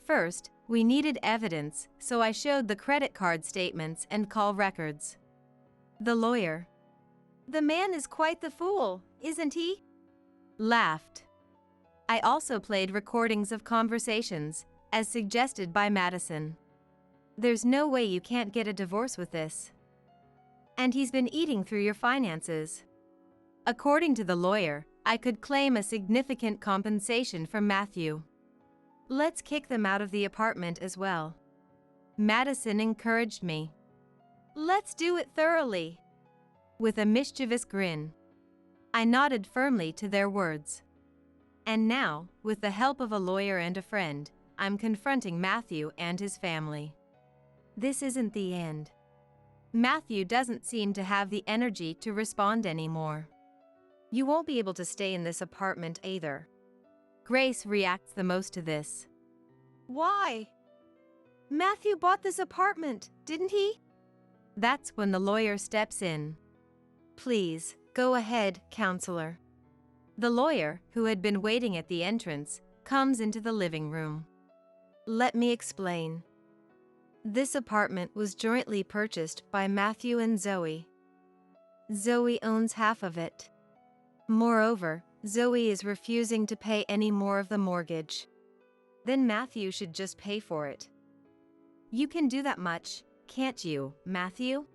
First, we needed evidence, so I showed the credit card statements and call records. The lawyer, the man is quite the fool, isn't he? Laughed. I also played recordings of conversations, as suggested by Madison. There's no way you can't get a divorce with this. And he's been eating through your finances. According to the lawyer, I could claim a significant compensation from Matthew. Let's kick them out of the apartment as well. Madison encouraged me. Let's do it thoroughly. With a mischievous grin, I nodded firmly to their words. And now, with the help of a lawyer and a friend, I'm confronting Matthew and his family. This isn't the end. Matthew doesn't seem to have the energy to respond anymore. You won't be able to stay in this apartment either. Grace reacts the most to this. Why? Matthew bought this apartment, didn't he? That's when the lawyer steps in. Please, go ahead, counselor. The lawyer, who had been waiting at the entrance, comes into the living room. Let me explain. This apartment was jointly purchased by Matthew and Zoe. Zoe owns half of it. Moreover, Zoe is refusing to pay any more of the mortgage. Then Matthew should just pay for it. You can do that much, can't you, Matthew?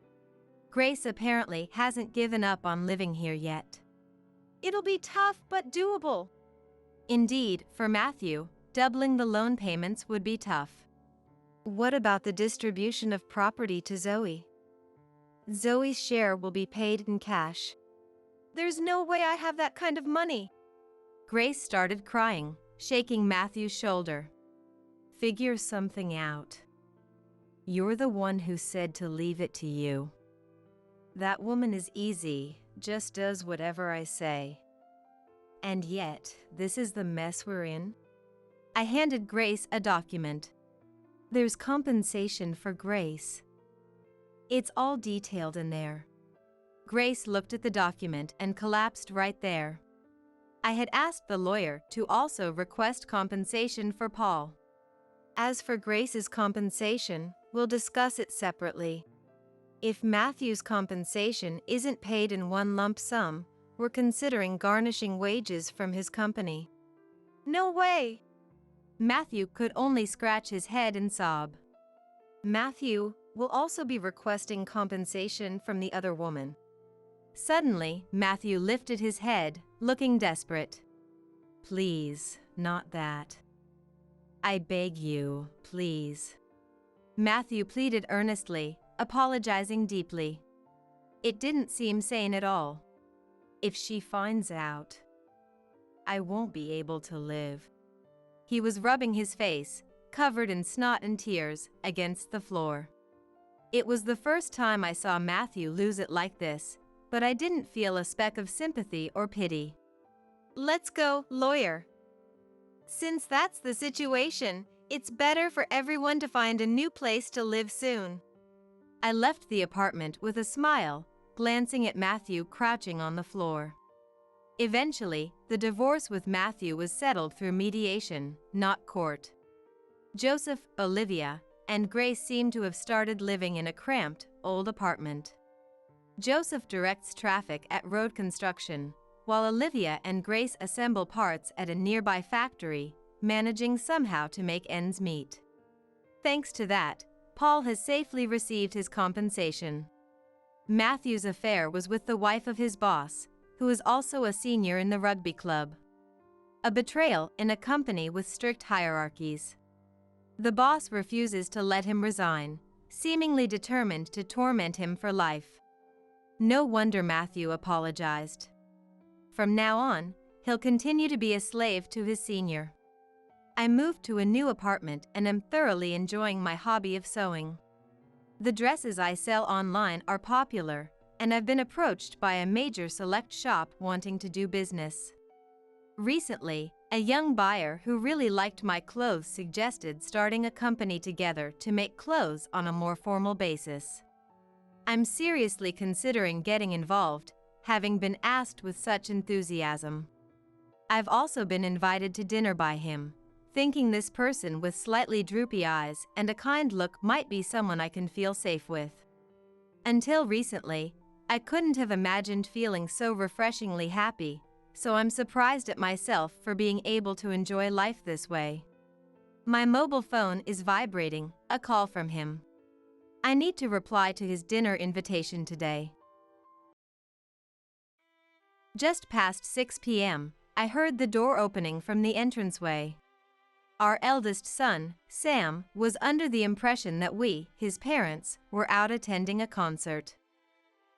Grace apparently hasn't given up on living here yet. It'll be tough but doable. Indeed, for Matthew, doubling the loan payments would be tough. What about the distribution of property to Zoe? Zoe's share will be paid in cash. There's no way I have that kind of money. Grace started crying, shaking Matthew's shoulder. Figure something out. You're the one who said to leave it to you. That woman is easy, just does whatever I say. And yet, this is the mess we're in. I handed Grace a document. There's compensation for Grace. It's all detailed in there. Grace looked at the document and collapsed right there. I had asked the lawyer to also request compensation for Paul. As for Grace's compensation, we'll discuss it separately. If Matthew's compensation isn't paid in one lump sum, we're considering garnishing wages from his company. No way! Matthew could only scratch his head and sob. Matthew will also be requesting compensation from the other woman. Suddenly, Matthew lifted his head, looking desperate. Please, not that. I beg you, please. Matthew pleaded earnestly, apologizing deeply. It didn't seem sane at all. If she finds out, I won't be able to live. He was rubbing his face, covered in snot and tears, against the floor. It was the first time I saw Matthew lose it like this, but I didn't feel a speck of sympathy or pity. Let's go, lawyer. Since that's the situation, it's better for everyone to find a new place to live soon. I left the apartment with a smile, glancing at Matthew crouching on the floor. Eventually, the divorce with Matthew was settled through mediation, not court. Joseph, Olivia, and Grace seem to have started living in a cramped, old apartment. Joseph directs traffic at road construction, while Olivia and Grace assemble parts at a nearby factory, managing somehow to make ends meet. Thanks to that, Paul has safely received his compensation. Matthew's affair was with the wife of his boss, who is also a senior in the rugby club. A betrayal in a company with strict hierarchies. The boss refuses to let him resign, seemingly determined to torment him for life. No wonder Matthew apologized. From now on, he'll continue to be a slave to his senior. I moved to a new apartment and am thoroughly enjoying my hobby of sewing. The dresses I sell online are popular, and I've been approached by a major select shop wanting to do business. Recently, a young buyer who really liked my clothes suggested starting a company together to make clothes on a more formal basis. I'm seriously considering getting involved, having been asked with such enthusiasm. I've also been invited to dinner by him, thinking this person with slightly droopy eyes and a kind look might be someone I can feel safe with. Until recently, I couldn't have imagined feeling so refreshingly happy, so I'm surprised at myself for being able to enjoy life this way. My mobile phone is vibrating, a call from him. I need to reply to his dinner invitation today. Just past 6 p.m., I heard the door opening from the entranceway. Our eldest son, Sam, was under the impression that we, his parents, were out attending a concert,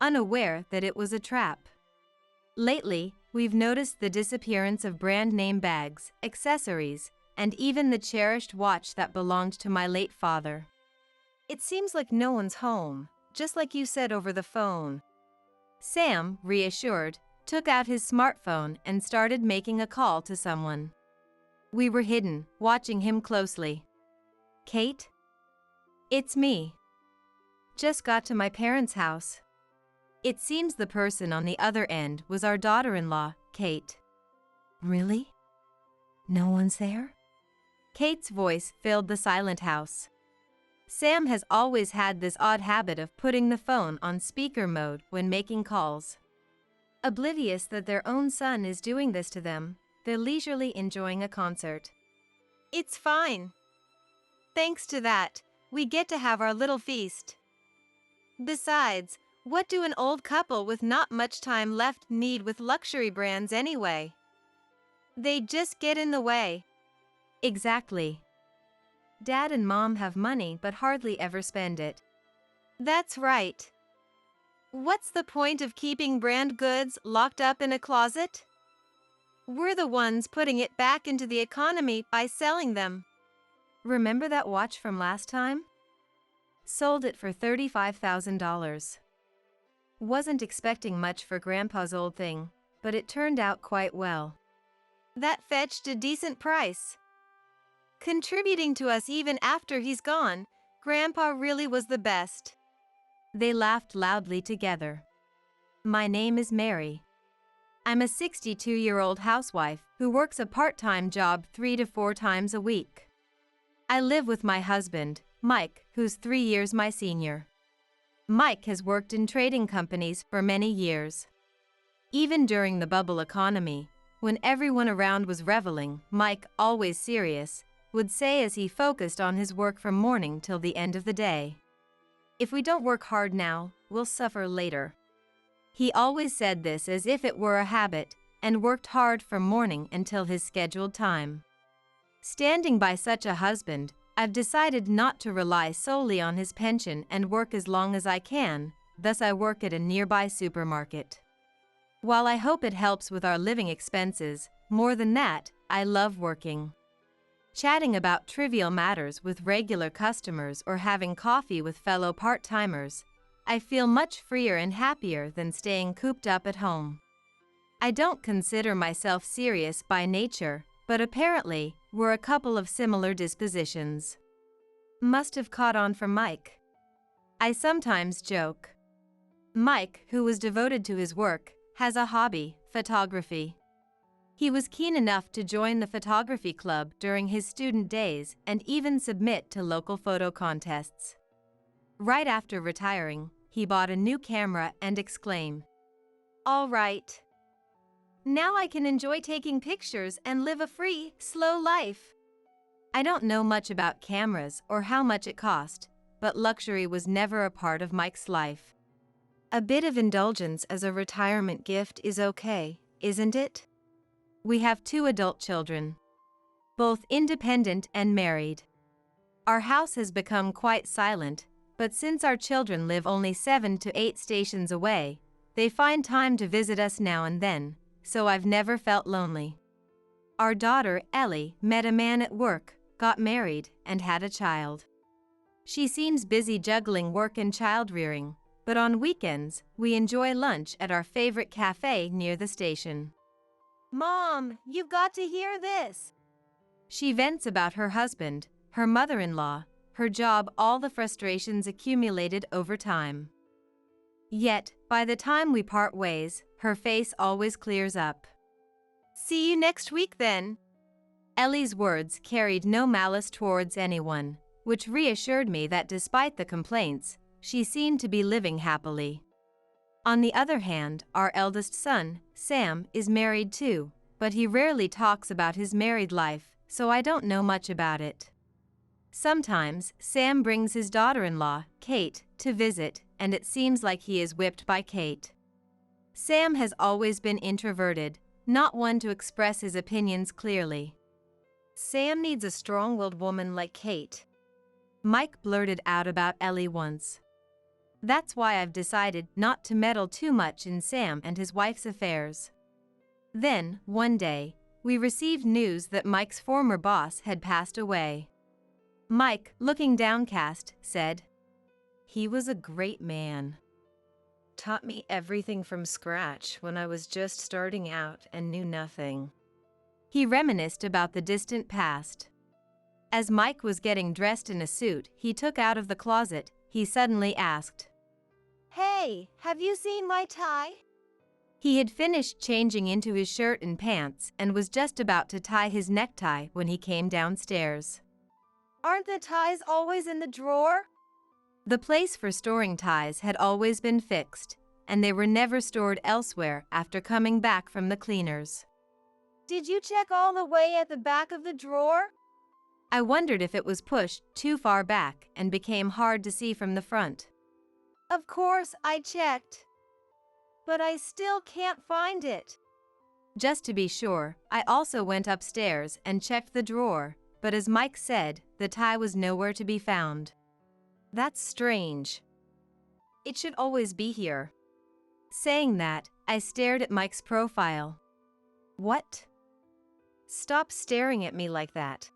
unaware that it was a trap. Lately, we've noticed the disappearance of brand-name bags, accessories, and even the cherished watch that belonged to my late father. It seems like no one's home, just like you said over the phone. Sam, reassured, took out his smartphone and started making a call to someone. We were hidden, watching him closely. Kate? It's me. Just got to my parents' house. It seems the person on the other end was our daughter-in-law, Kate. Really? No one's there? Kate's voice filled the silent house. Sam has always had this odd habit of putting the phone on speaker mode when making calls. Oblivious that their own son is doing this to them, they're leisurely enjoying a concert. It's fine. Thanks to that, we get to have our little feast. Besides, what do an old couple with not much time left need with luxury brands anyway? They just get in the way. Exactly. Dad and Mom have money but hardly ever spend it. That's right. What's the point of keeping brand goods locked up in a closet? We're the ones putting it back into the economy by selling them. Remember that watch from last time? Sold it for $35,000. Wasn't expecting much for Grandpa's old thing, but it turned out quite well. That fetched a decent price. Contributing to us even after he's gone, Grandpa really was the best. They laughed loudly together. My name is Mary. I'm a 62-year-old housewife who works a part-time job 3 to 4 times a week. I live with my husband, Mike, who's 3 years my senior. Mike has worked in trading companies for many years. Even during the bubble economy, when everyone around was reveling, Mike, always serious, would say as he focused on his work from morning till the end of the day. If we don't work hard now, we'll suffer later. He always said this as if it were a habit, and worked hard from morning until his scheduled time. Standing by such a husband, I've decided not to rely solely on his pension and work as long as I can, thus I work at a nearby supermarket. While I hope it helps with our living expenses, more than that, I love working. Chatting about trivial matters with regular customers or having coffee with fellow part-timers, I feel much freer and happier than staying cooped up at home. I don't consider myself serious by nature, but apparently, we're a couple of similar dispositions. Must have caught on from Mike. I sometimes joke. Mike, who was devoted to his work, has a hobby, photography. He was keen enough to join the photography club during his student days and even submit to local photo contests. Right after retiring, he bought a new camera and exclaimed, "All right. Now I can enjoy taking pictures and live a free, slow life." I don't know much about cameras or how much it cost, but luxury was never a part of Mike's life. A bit of indulgence as a retirement gift is okay, isn't it? We have 2 adult children, both independent and married. Our house has become quite silent, but since our children live only 7 to 8 stations away, they find time to visit us now and then, so I've never felt lonely. Our daughter, Ellie, met a man at work, got married, and had a child. She seems busy juggling work and child-rearing, but on weekends, we enjoy lunch at our favorite cafe near the station. "Mom, you've got to hear this." She vents about her husband, her mother-in-law, her job, all the frustrations accumulated over time. Yet, by the time we part ways, her face always clears up. "See you next week then." Ellie's words carried no malice towards anyone, which reassured me that despite the complaints, she seemed to be living happily. On the other hand, our eldest son, Sam, is married too, but he rarely talks about his married life, so I don't know much about it. Sometimes, Sam brings his daughter-in-law, Kate, to visit, and it seems like he is whipped by Kate. Sam has always been introverted, not one to express his opinions clearly. Sam needs a strong-willed woman like Kate. Mike blurted out about Ellie once. That's why I've decided not to meddle too much in Sam and his wife's affairs. Then, one day, we received news that Mike's former boss had passed away. Mike, looking downcast, said, He was a great man. Taught me everything from scratch when I was just starting out and knew nothing. He reminisced about the distant past. As Mike was getting dressed in a suit he took out of the closet, he suddenly asked, "Hey, have you seen my tie?" He had finished changing into his shirt and pants and was just about to tie his necktie when he came downstairs. "Aren't the ties always in the drawer?" The place for storing ties had always been fixed, and they were never stored elsewhere after coming back from the cleaners. "Did you check all the way at the back of the drawer?" I wondered if it was pushed too far back and became hard to see from the front. "Of course I checked. But I still can't find it." Just to be sure, I also went upstairs and checked the drawer, but as Mike said, the tie was nowhere to be found. That's strange. It should always be here. Saying that, I stared at Mike's profile. What? Stop staring at me like that.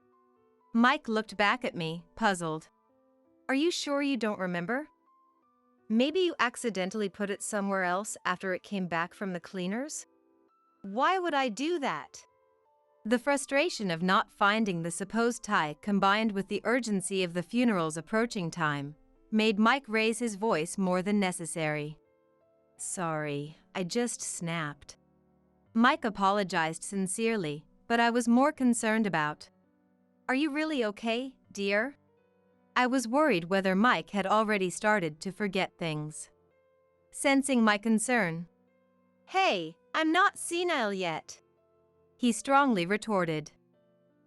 Mike looked back at me, puzzled. Are you sure you don't remember? Maybe you accidentally put it somewhere else after it came back from the cleaners? Why would I do that? The frustration of not finding the supposed tie combined with the urgency of the funeral's approaching time made Mike raise his voice more than necessary. Sorry, I just snapped. Mike apologized sincerely, but I was more concerned about. Are you really okay, dear? I was worried whether Mike had already started to forget things. Sensing my concern, "Hey, I'm not senile yet," he strongly retorted.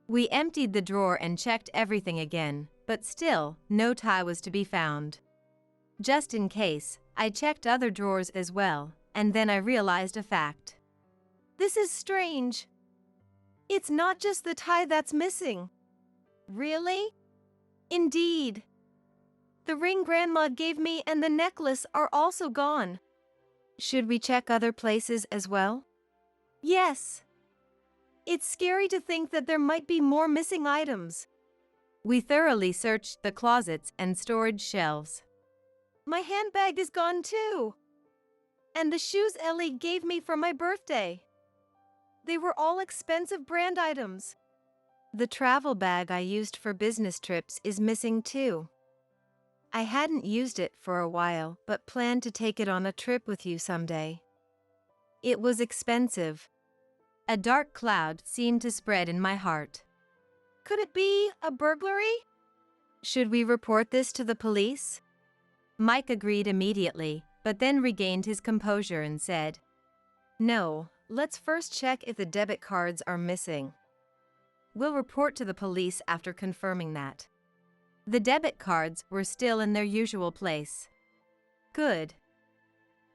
We emptied the drawer and checked everything again, but still, no tie was to be found. Just in case, I checked other drawers as well, and then I realized a fact. This is strange. It's not just the tie that's missing. Really? Indeed. The ring Grandma gave me and the necklace are also gone. Should we check other places as well? Yes. It's scary to think that there might be more missing items. We thoroughly searched the closets and storage shelves. My handbag is gone too. And the shoes Ellie gave me for my birthday. They were all expensive brand items. The travel bag I used for business trips is missing too. I hadn't used it for a while, but planned to take it on a trip with you someday. It was expensive. A dark cloud seemed to spread in my heart. Could it be a burglary? Should we report this to the police? Mike agreed immediately, but then regained his composure and said, "No, let's first check if the debit cards are missing. We'll report to the police after confirming that." The debit cards were still in their usual place. Good.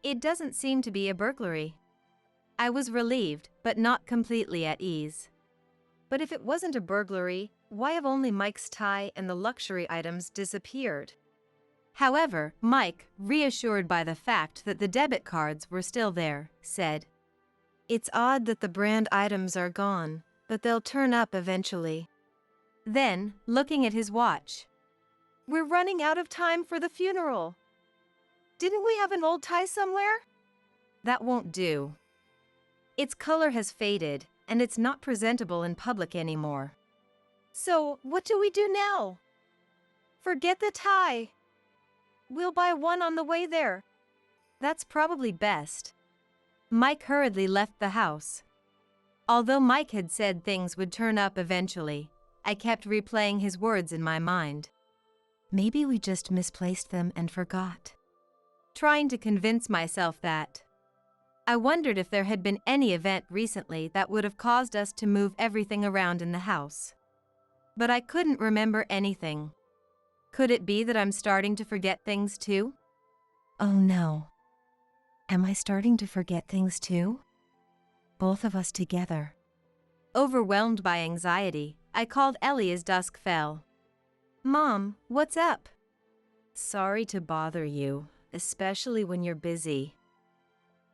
It doesn't seem to be a burglary. I was relieved, but not completely at ease. But if it wasn't a burglary, why have only Mike's tie and the luxury items disappeared? However, Mike, reassured by the fact that the debit cards were still there, said, "It's odd that the brand items are gone, but they'll turn up eventually." Then, looking at his watch, "We're running out of time for the funeral. Didn't we have an old tie somewhere?" "That won't do. Its color has faded, and it's not presentable in public anymore." "So, what do we do now?" "Forget the tie. We'll buy one on the way there." "That's probably best." Mike hurriedly left the house. Although Mike had said things would turn up eventually, I kept replaying his words in my mind. Maybe we just misplaced them and forgot. Trying to convince myself that. I wondered if there had been any event recently that would have caused us to move everything around in the house. But I couldn't remember anything. Could it be that I'm starting to forget things too? Oh no. Am I starting to forget things too? Both of us together. Overwhelmed by anxiety, I called Ellie as dusk fell. "Mom, what's up?" "Sorry to bother you, especially when you're busy.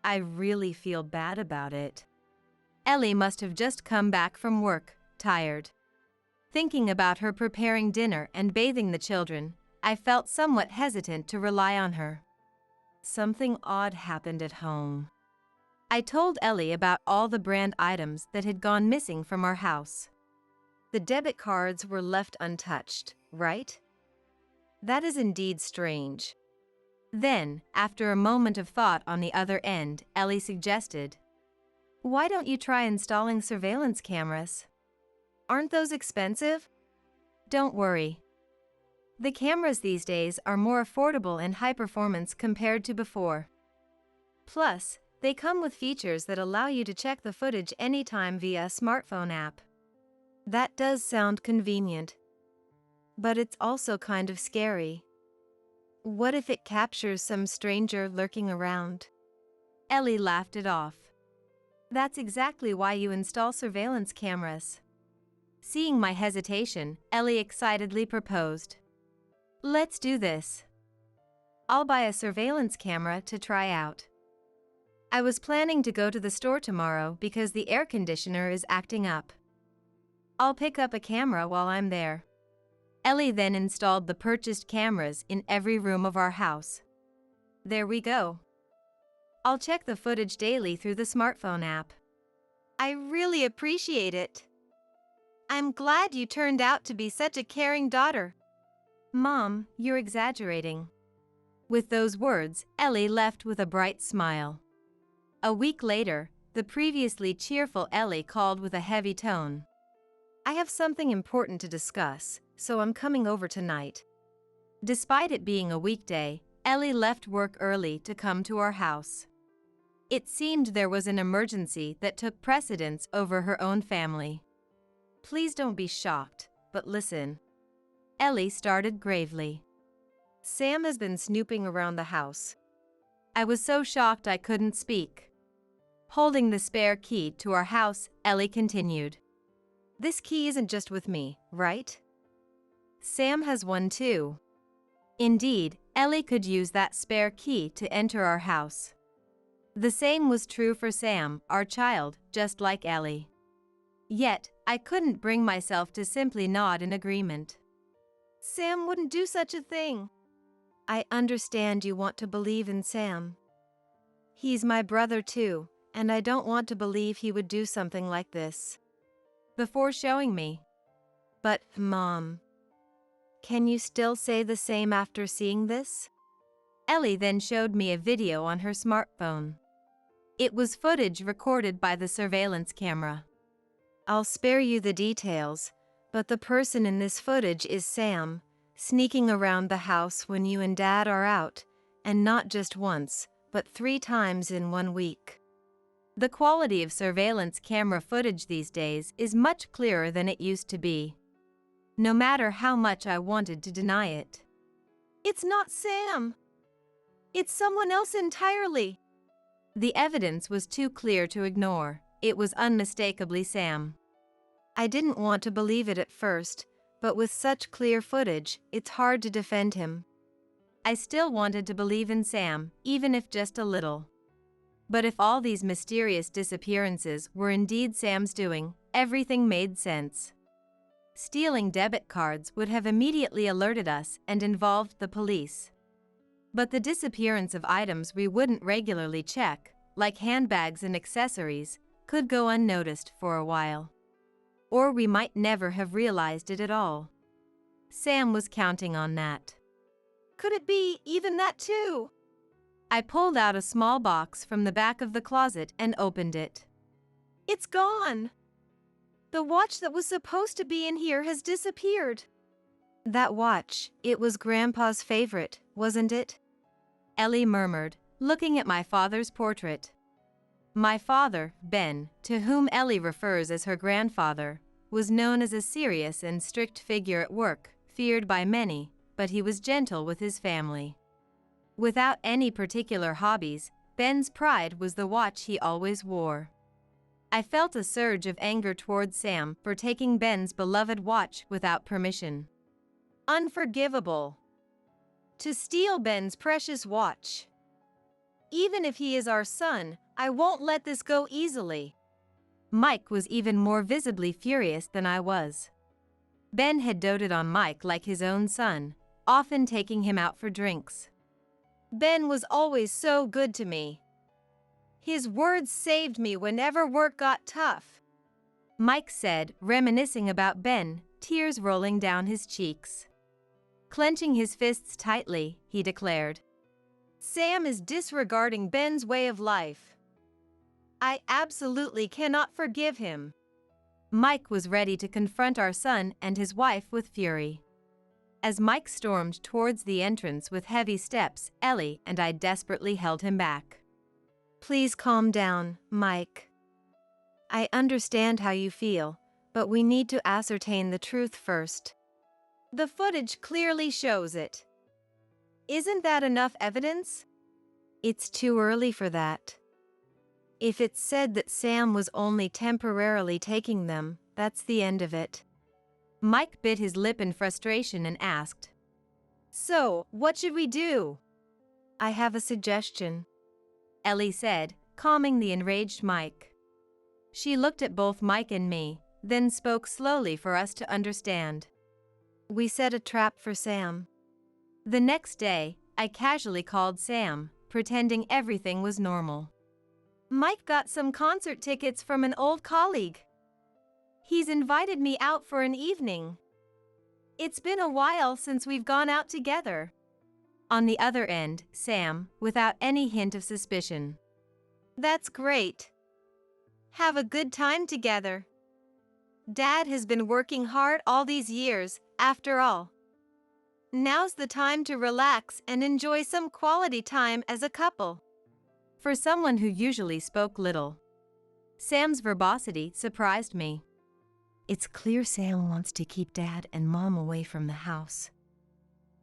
I really feel bad about it." Ellie must have just come back from work, tired. Thinking about her preparing dinner and bathing the children, I felt somewhat hesitant to rely on her. Something odd happened at home. I told Ellie about all the brand items that had gone missing from our house. The debit cards were left untouched, right? That is indeed strange. Then, after a moment of thought on the other end, Ellie suggested, "Why don't you try installing surveillance cameras? Aren't those expensive?" "Don't worry. The cameras these days are more affordable and high performance compared to before. Plus, they come with features that allow you to check the footage anytime via a smartphone app." That does sound convenient. But it's also kind of scary. What if it captures some stranger lurking around? Ellie laughed it off. That's exactly why you install surveillance cameras. Seeing my hesitation, Ellie excitedly proposed, "Let's do this. I'll buy a surveillance camera to try out. I was planning to go to the store tomorrow because the air conditioner is acting up. I'll pick up a camera while I'm there." Ellie then installed the purchased cameras in every room of our house. There we go. I'll check the footage daily through the smartphone app. I really appreciate it. I'm glad you turned out to be such a caring daughter. Mom, you're exaggerating. With those words, Ellie left with a bright smile. A week later, the previously cheerful Ellie called with a heavy tone. "I have something important to discuss, so I'm coming over tonight." Despite it being a weekday, Ellie left work early to come to our house. It seemed there was an emergency that took precedence over her own family. "Please don't be shocked, but listen." Ellie started gravely. "Sam has been snooping around the house." I was so shocked I couldn't speak. Holding the spare key to our house, Ellie continued. "This key isn't just with me, right? Sam has one too." Indeed, Ellie could use that spare key to enter our house. The same was true for Sam, our child, just like Ellie. Yet, I couldn't bring myself to simply nod in agreement. "Sam wouldn't do such a thing." "I understand you want to believe in Sam. He's my brother too, and I don't want to believe he would do something like this before showing me." "But, Mom, can you still say the same after seeing this?" Ellie then showed me a video on her smartphone. It was footage recorded by the surveillance camera. "I'll spare you the details, but the person in this footage is Sam, sneaking around the house when you and Dad are out, and not just once, but 3 times in 1 week." The quality of surveillance camera footage these days is much clearer than it used to be. No matter how much I wanted to deny it. "It's not Sam. It's someone else entirely." The evidence was too clear to ignore. It was unmistakably Sam. I didn't want to believe it at first, but with such clear footage, it's hard to defend him. I still wanted to believe in Sam, even if just a little. But if all these mysterious disappearances were indeed Sam's doing, everything made sense. Stealing debit cards would have immediately alerted us and involved the police. But the disappearance of items we wouldn't regularly check, like handbags and accessories, could go unnoticed for a while. Or we might never have realized it at all. Sam was counting on that. "Could it be even that too?" I pulled out a small box from the back of the closet and opened it. "It's gone. The watch that was supposed to be in here has disappeared." "That watch, it was Grandpa's favorite, wasn't it?" Ellie murmured, looking at my father's portrait. My father, Ben, to whom Ellie refers as her grandfather, was known as a serious and strict figure at work, feared by many, but he was gentle with his family. Without any particular hobbies, Ben's pride was the watch he always wore. I felt a surge of anger towards Sam for taking Ben's beloved watch without permission. Unforgivable. To steal Ben's precious watch. Even if he is our son, I won't let this go easily. Mike was even more visibly furious than I was. Ben had doted on Mike like his own son, often taking him out for drinks. Ben was always so good to me. His words saved me whenever work got tough, Mike said, reminiscing about Ben, tears rolling down his cheeks. Clenching his fists tightly, he declared, "Sam is disregarding Ben's way of life. I absolutely cannot forgive him." Mike was ready to confront our son and his wife with fury. As Mike stormed towards the entrance with heavy steps, Ellie and I desperately held him back. "Please calm down, Mike. I understand how you feel, but we need to ascertain the truth first. The footage clearly shows it. Isn't that enough evidence?" "It's too early for that. If it's said that Sam was only temporarily taking them, that's the end of it." Mike bit his lip in frustration and asked, "So, what should we do?" "I have a suggestion," Ellie said, calming the enraged Mike. She looked at both Mike and me, then spoke slowly for us to understand. "We set a trap for Sam." The next day, I casually called Sam, pretending everything was normal. "Mike got some concert tickets from an old colleague. He's invited me out for an evening. It's been a while since we've gone out together." On the other end, Sam, without any hint of suspicion. "That's great. Have a good time together. Dad has been working hard all these years, after all. Now's the time to relax and enjoy some quality time as a couple." For someone who usually spoke little, Sam's verbosity surprised me. "It's clear Sam wants to keep Dad and Mom away from the house.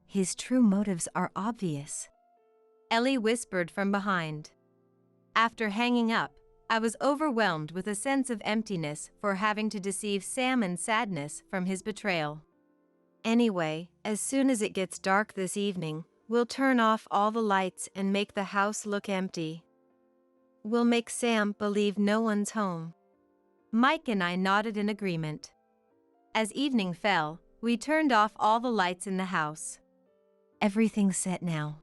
His true motives are obvious," Ellie whispered from behind. After hanging up, I was overwhelmed with a sense of emptiness for having to deceive Sam and sadness from his betrayal. "Anyway, as soon as it gets dark this evening, we'll turn off all the lights and make the house look empty. We'll make Sam believe no one's home." Mike and I nodded in agreement. As evening fell, we turned off all the lights in the house. "Everything's set now."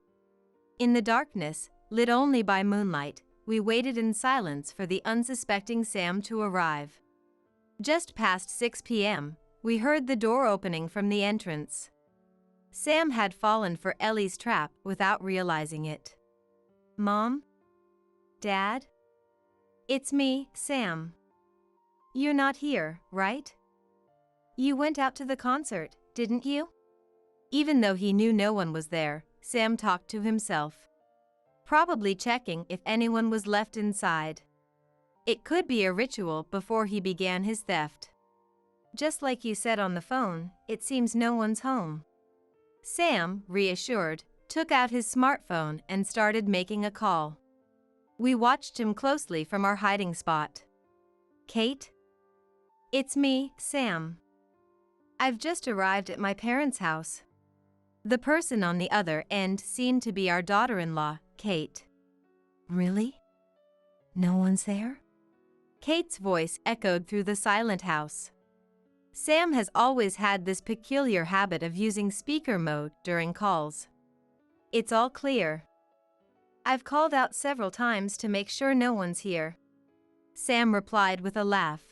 In the darkness, lit only by moonlight, we waited in silence for the unsuspecting Sam to arrive. Just past 6 p.m., we heard the door opening from the entrance. Sam had fallen for Ellie's trap without realizing it. "Mom? Dad? It's me, Sam. You're not here, right? You went out to the concert, didn't you?" Even though he knew no one was there, Sam talked to himself, probably checking if anyone was left inside. It could be a ritual before he began his theft. "Just like you said on the phone, it seems no one's home." Sam, reassured, took out his smartphone and started making a call. We watched him closely from our hiding spot. "Kate? It's me, Sam. I've just arrived at my parents' house." The person on the other end seemed to be our daughter-in-law, Kate. "Really? No one's there?" Kate's voice echoed through the silent house. Sam has always had this peculiar habit of using speaker mode during calls. "It's all clear. I've called out several times to make sure no one's here," Sam replied with a laugh.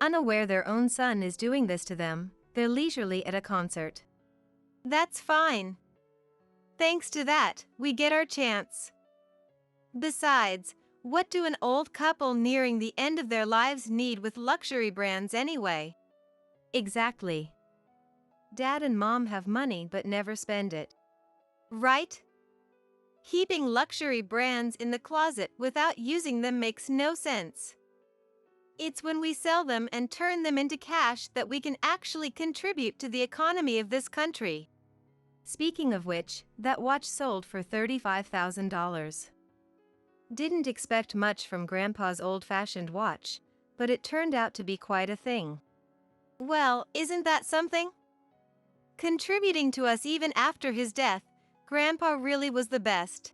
Unaware their own son is doing this to them, they're leisurely at a concert. "That's fine. Thanks to that, we get our chance. Besides, what do an old couple nearing the end of their lives need with luxury brands anyway?" "Exactly. Dad and Mom have money but never spend it. Right? Keeping luxury brands in the closet without using them makes no sense. It's when we sell them and turn them into cash that we can actually contribute to the economy of this country." Speaking of which, that watch sold for $35,000. Didn't expect much from Grandpa's old-fashioned watch, but it turned out to be quite a thing. Well, isn't that something? Contributing to us even after his death, Grandpa really was the best,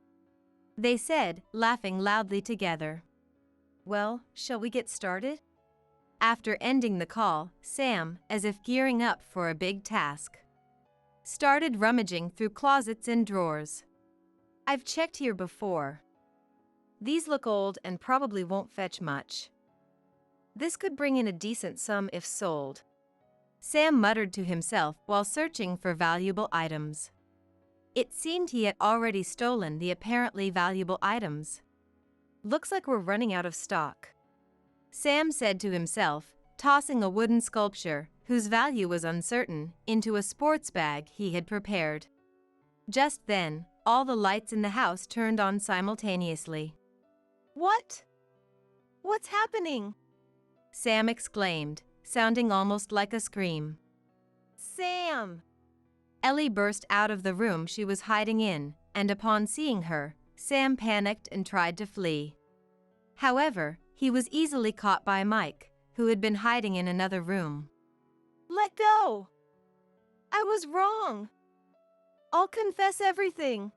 they said, laughing loudly together. Well, shall we get started? After ending the call, Sam, as if gearing up for a big task, started rummaging through closets and drawers. I've checked here before. These look old and probably won't fetch much. This could bring in a decent sum if sold. Sam muttered to himself while searching for valuable items. It seemed he had already stolen the apparently valuable items. Looks like we're running out of stock, Sam said to himself, tossing a wooden sculpture, whose value was uncertain, into a sports bag he had prepared. Just then, all the lights in the house turned on simultaneously. What? What's happening? Sam exclaimed, sounding almost like a scream. Sam! Ellie burst out of the room she was hiding in, and upon seeing her, Sam panicked and tried to flee. However, he was easily caught by Mike, who had been hiding in another room. Let go! I was wrong. I'll confess everything.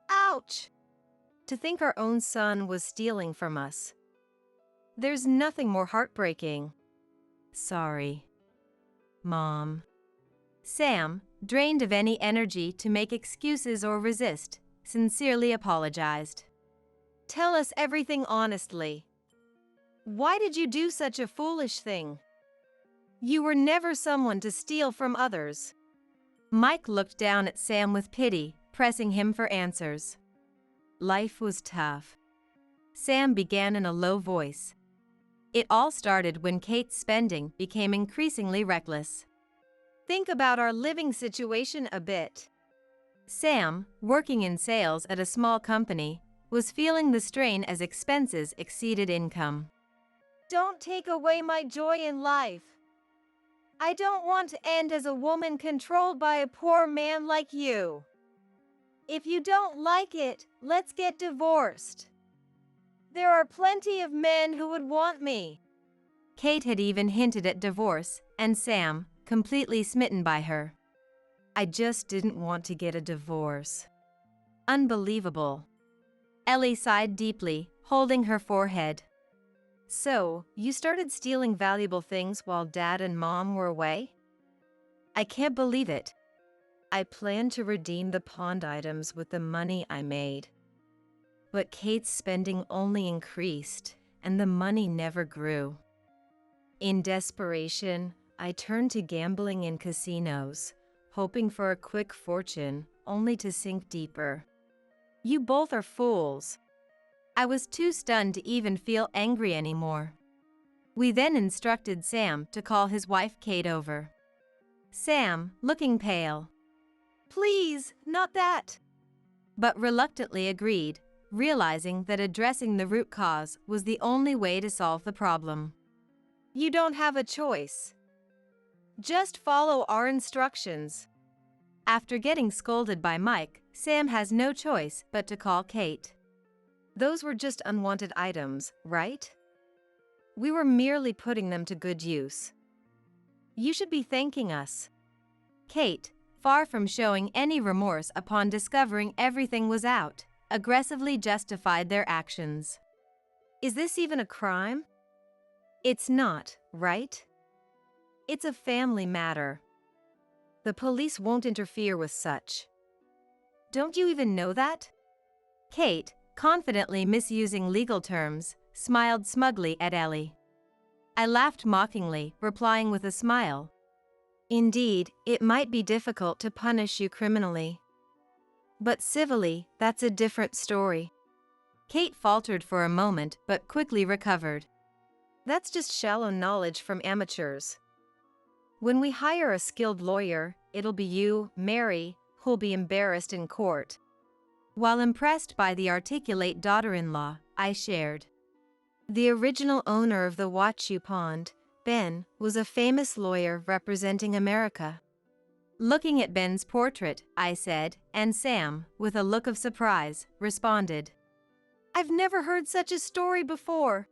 Ouch! To think our own son was stealing from us. There's nothing more heartbreaking. Sorry, Mom. Sam, drained of any energy to make excuses or resist, sincerely apologized. Tell us everything honestly. Why did you do such a foolish thing? You were never someone to steal from others. Mike looked down at Sam with pity, pressing him for answers. Life was tough. Sam began in a low voice. It all started when Kate's spending became increasingly reckless. Think about our living situation a bit. Sam, working in sales at a small company, was feeling the strain as expenses exceeded income. Don't take away my joy in life. I don't want to end as a woman controlled by a poor man like you. If you don't like it, let's get divorced. There are plenty of men who would want me. Kate had even hinted at divorce, and Sam, completely smitten by her. I just didn't want to get a divorce. Unbelievable. Ellie sighed deeply, holding her forehead. So, you started stealing valuable things while Dad and Mom were away? I can't believe it. I planned to redeem the pawned items with the money I made. But Kate's spending only increased, and the money never grew. In desperation, I turned to gambling in casinos, hoping for a quick fortune, only to sink deeper. You both are fools. I was too stunned to even feel angry anymore. We then instructed Sam to call his wife Kate over. Sam, looking pale. Please, not that. But reluctantly agreed, realizing that addressing the root cause was the only way to solve the problem. You don't have a choice. Just follow our instructions. After getting scolded by Mike, Sam has no choice but to call Kate. Those were just unwanted items, right? We were merely putting them to good use. You should be thanking us. Kate, far from showing any remorse upon discovering everything was out, aggressively justified their actions. Is this even a crime? It's not, right? It's a family matter. The police won't interfere with such. Don't you even know that? Kate, confidently misusing legal terms, smiled smugly at Ellie. I laughed mockingly, replying with a smile. Indeed, it might be difficult to punish you criminally. But civilly, that's a different story. Kate faltered for a moment but quickly recovered. That's just shallow knowledge from amateurs. When we hire a skilled lawyer, it'll be you, Mary, who'll be embarrassed in court. While impressed by the articulate daughter-in-law, I shared. The original owner of the watch you pawned, Ben, was a famous lawyer representing America. Looking at Ben's portrait, I said, and Sam, with a look of surprise, responded. I've never heard such a story before.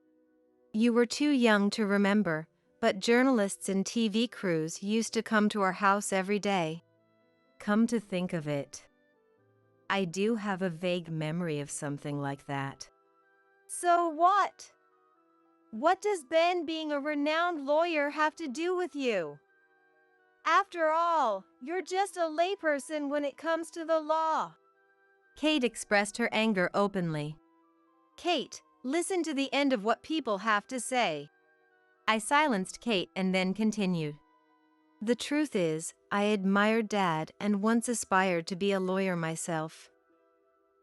You were too young to remember, but journalists and TV crews used to come to our house every day. Come to think of it, I do have a vague memory of something like that. So what? What does Ben being a renowned lawyer have to do with you? After all, you're just a layperson when it comes to the law. Kate expressed her anger openly. Kate, listen to the end of what people have to say. I silenced Kate and then continued. The truth is, I admired Dad and once aspired to be a lawyer myself.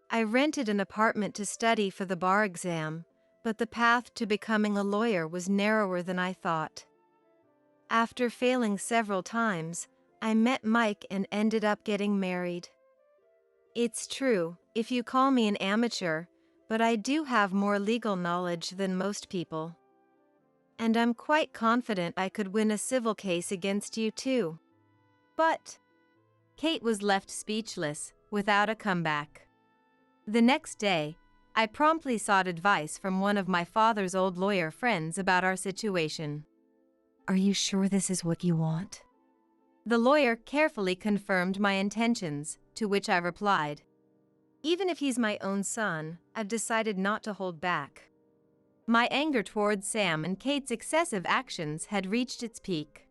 I rented an apartment to study for the bar exam, but the path to becoming a lawyer was narrower than I thought. After failing several times, I met Mike and ended up getting married. It's true, if you call me an amateur, but I do have more legal knowledge than most people. And I'm quite confident I could win a civil case against you too. But Kate was left speechless, without a comeback. The next day, I promptly sought advice from one of my father's old lawyer friends about our situation. Are you sure this is what you want? The lawyer carefully confirmed my intentions, to which I replied, even if he's my own son, I've decided not to hold back. My anger towards Sam and Kate's excessive actions had reached its peak.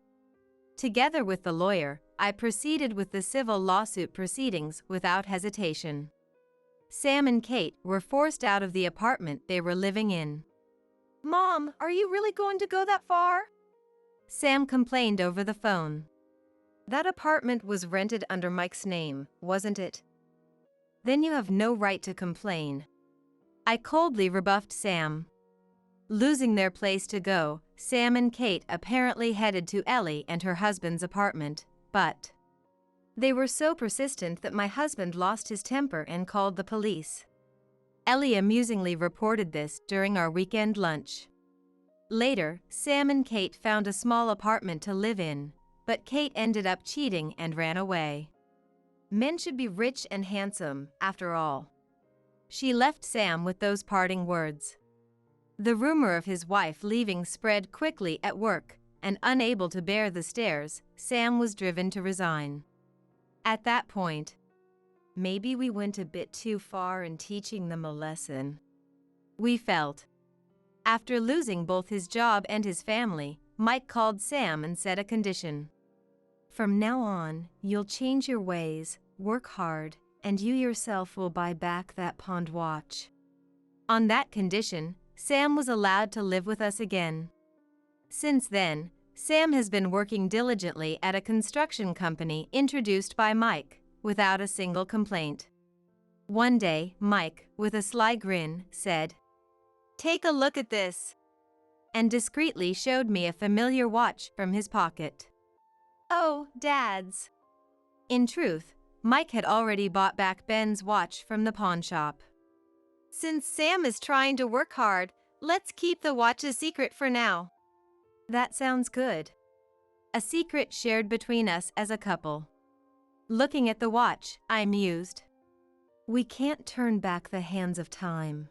Together with the lawyer, I proceeded with the civil lawsuit proceedings without hesitation. Sam and Kate were forced out of the apartment they were living in. Mom, are you really going to go that far? Sam complained over the phone. That apartment was rented under Mike's name, wasn't it? Then you have no right to complain. I coldly rebuffed Sam. Losing their place to go, Sam and Kate apparently headed to Ellie and her husband's apartment, but they were so persistent that my husband lost his temper and called the police. Ellie amusingly reported this during our weekend lunch. Later, Sam and Kate found a small apartment to live in, but Kate ended up cheating and ran away. Men should be rich and handsome, after all. She left Sam with those parting words. The rumor of his wife leaving spread quickly at work, and unable to bear the stares, Sam was driven to resign. At that point, maybe we went a bit too far in teaching them a lesson. We felt. After losing both his job and his family, Mike called Sam and set a condition. From now on, you'll change your ways, work hard, and you yourself will buy back that pond watch. On that condition, Sam was allowed to live with us again. Since then, Sam has been working diligently at a construction company introduced by Mike, without a single complaint. One day, Mike, with a sly grin, said, "Take a look at this," and discreetly showed me a familiar watch from his pocket. Oh, Dad's. In truth, Mike had already bought back Ben's watch from the pawn shop. Since Sam is trying to work hard, let's keep the watch a secret for now. That sounds good. A secret shared between us as a couple. Looking at the watch, I mused. We can't turn back the hands of time.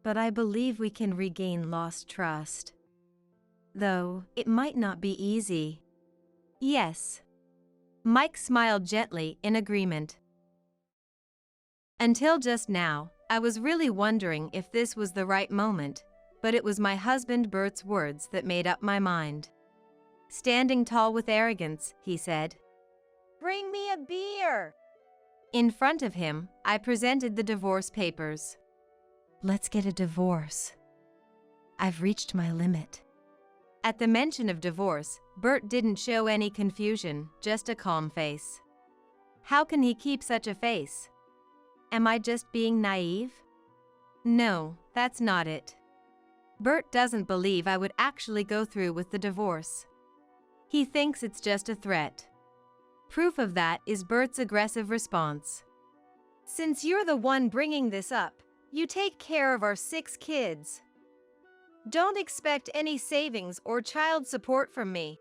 But I believe we can regain lost trust. Though, it might not be easy. Yes. Mike smiled gently in agreement. Until just now, I was really wondering if this was the right moment, but it was my husband Bert's words that made up my mind. Standing tall with arrogance, he said, Bring me a beer. In front of him, I presented the divorce papers. Let's get a divorce. I've reached my limit. At the mention of divorce, Bert didn't show any confusion, just a calm face. How can he keep such a face? Am I just being naive? No, that's not it. Bert doesn't believe I would actually go through with the divorce. He thinks it's just a threat. Proof of that is Bert's aggressive response. Since you're the one bringing this up, you take care of our 6 kids. Don't expect any savings or child support from me.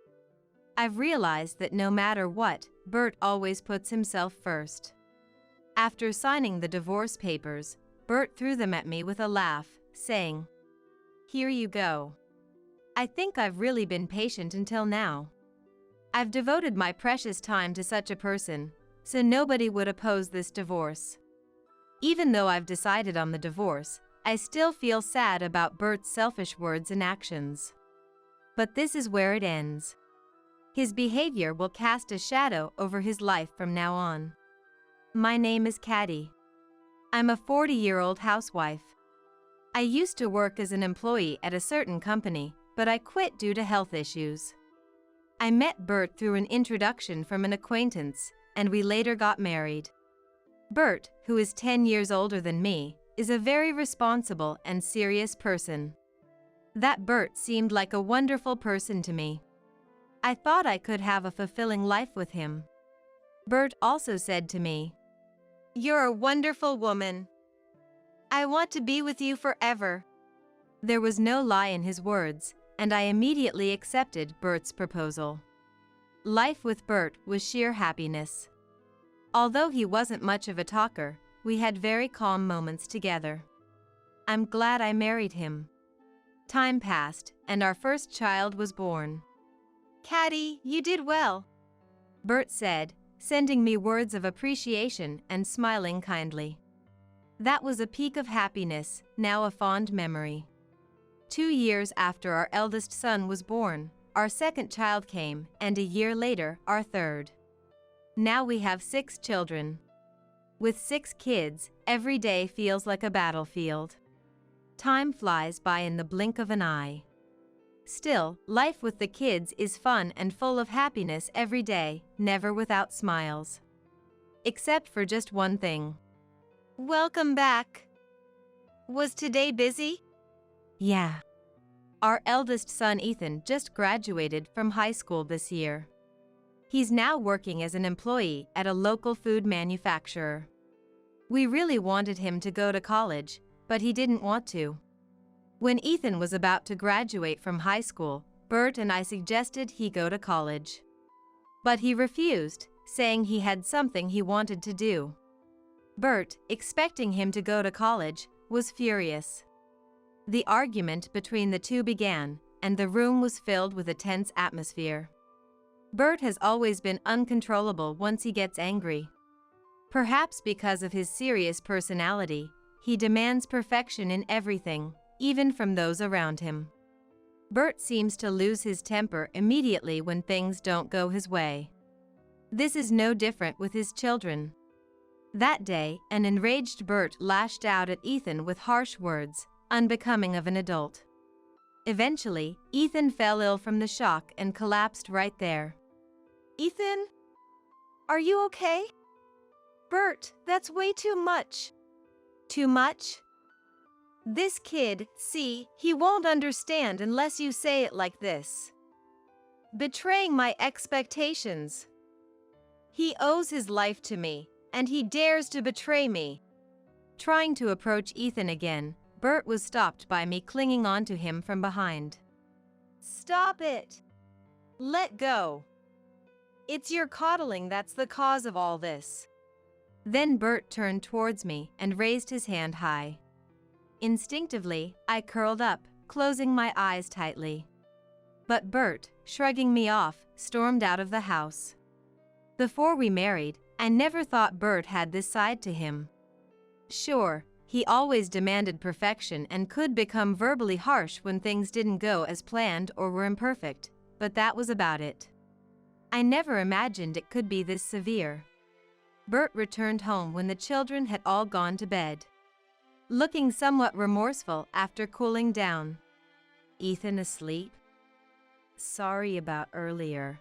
I've realized that no matter what, Bert always puts himself first. After signing the divorce papers, Bert threw them at me with a laugh, saying, Here you go. I think I've really been patient until now. I've devoted my precious time to such a person, so nobody would oppose this divorce. Even though I've decided on the divorce, I still feel sad about Bert's selfish words and actions. But this is where it ends. His behavior will cast a shadow over his life from now on. My name is Caddy. I'm a 40-year-old housewife. I used to work as an employee at a certain company, but I quit due to health issues. I met Bert through an introduction from an acquaintance, and we later got married. Bert, who is 10 years older than me, is a very responsible and serious person. That Bert seemed like a wonderful person to me. I thought I could have a fulfilling life with him. Bert also said to me, "You're a wonderful woman. I want to be with you forever." There was no lie in his words, and I immediately accepted Bert's proposal. Life with Bert was sheer happiness. Although he wasn't much of a talker, we had very calm moments together. I'm glad I married him. Time passed, and our first child was born. "Caddy, you did well," Bert said, sending me words of appreciation and smiling kindly. That was a peak of happiness, now a fond memory. 2 years after our eldest son was born, our second child came, and a year later, our third. Now we have 6 children. With 6 kids, every day feels like a battlefield. Time flies by in the blink of an eye. Still, life with the kids is fun and full of happiness every day, never without smiles. Except for just one thing. "Welcome back. Was today busy?" Yeah. Our eldest son Ethan just graduated from high school this year. He's now working as an employee at a local food manufacturer. We really wanted him to go to college, but he didn't want to. When Ethan was about to graduate from high school, Bert and I suggested he go to college. But he refused, saying he had something he wanted to do. Bert, expecting him to go to college, was furious. The argument between the two began, and the room was filled with a tense atmosphere. Bert has always been uncontrollable once he gets angry. Perhaps because of his serious personality, he demands perfection in everything, even from those around him. Bert seems to lose his temper immediately when things don't go his way. This is no different with his children. That day, an enraged Bert lashed out at Ethan with harsh words, unbecoming of an adult. Eventually, Ethan fell ill from the shock and collapsed right there. "Ethan? Are you okay?" "Bert, that's way too much." "Too much? This kid, see, he won't understand unless you say it like this. Betraying my expectations. He owes his life to me, and he dares to betray me." Trying to approach Ethan again, Bert was stopped by me clinging onto him from behind. "Stop it. Let go. It's your coddling that's the cause of all this." Then Bert turned towards me and raised his hand high. Instinctively, I curled up, closing my eyes tightly. But Bert, shrugging me off, stormed out of the house. Before we married, I never thought Bert had this side to him. Sure, he always demanded perfection and could become verbally harsh when things didn't go as planned or were imperfect, but that was about it. I never imagined it could be this severe. Bert returned home when the children had all gone to bed. Looking somewhat remorseful after cooling down. "Ethan asleep? Sorry about earlier.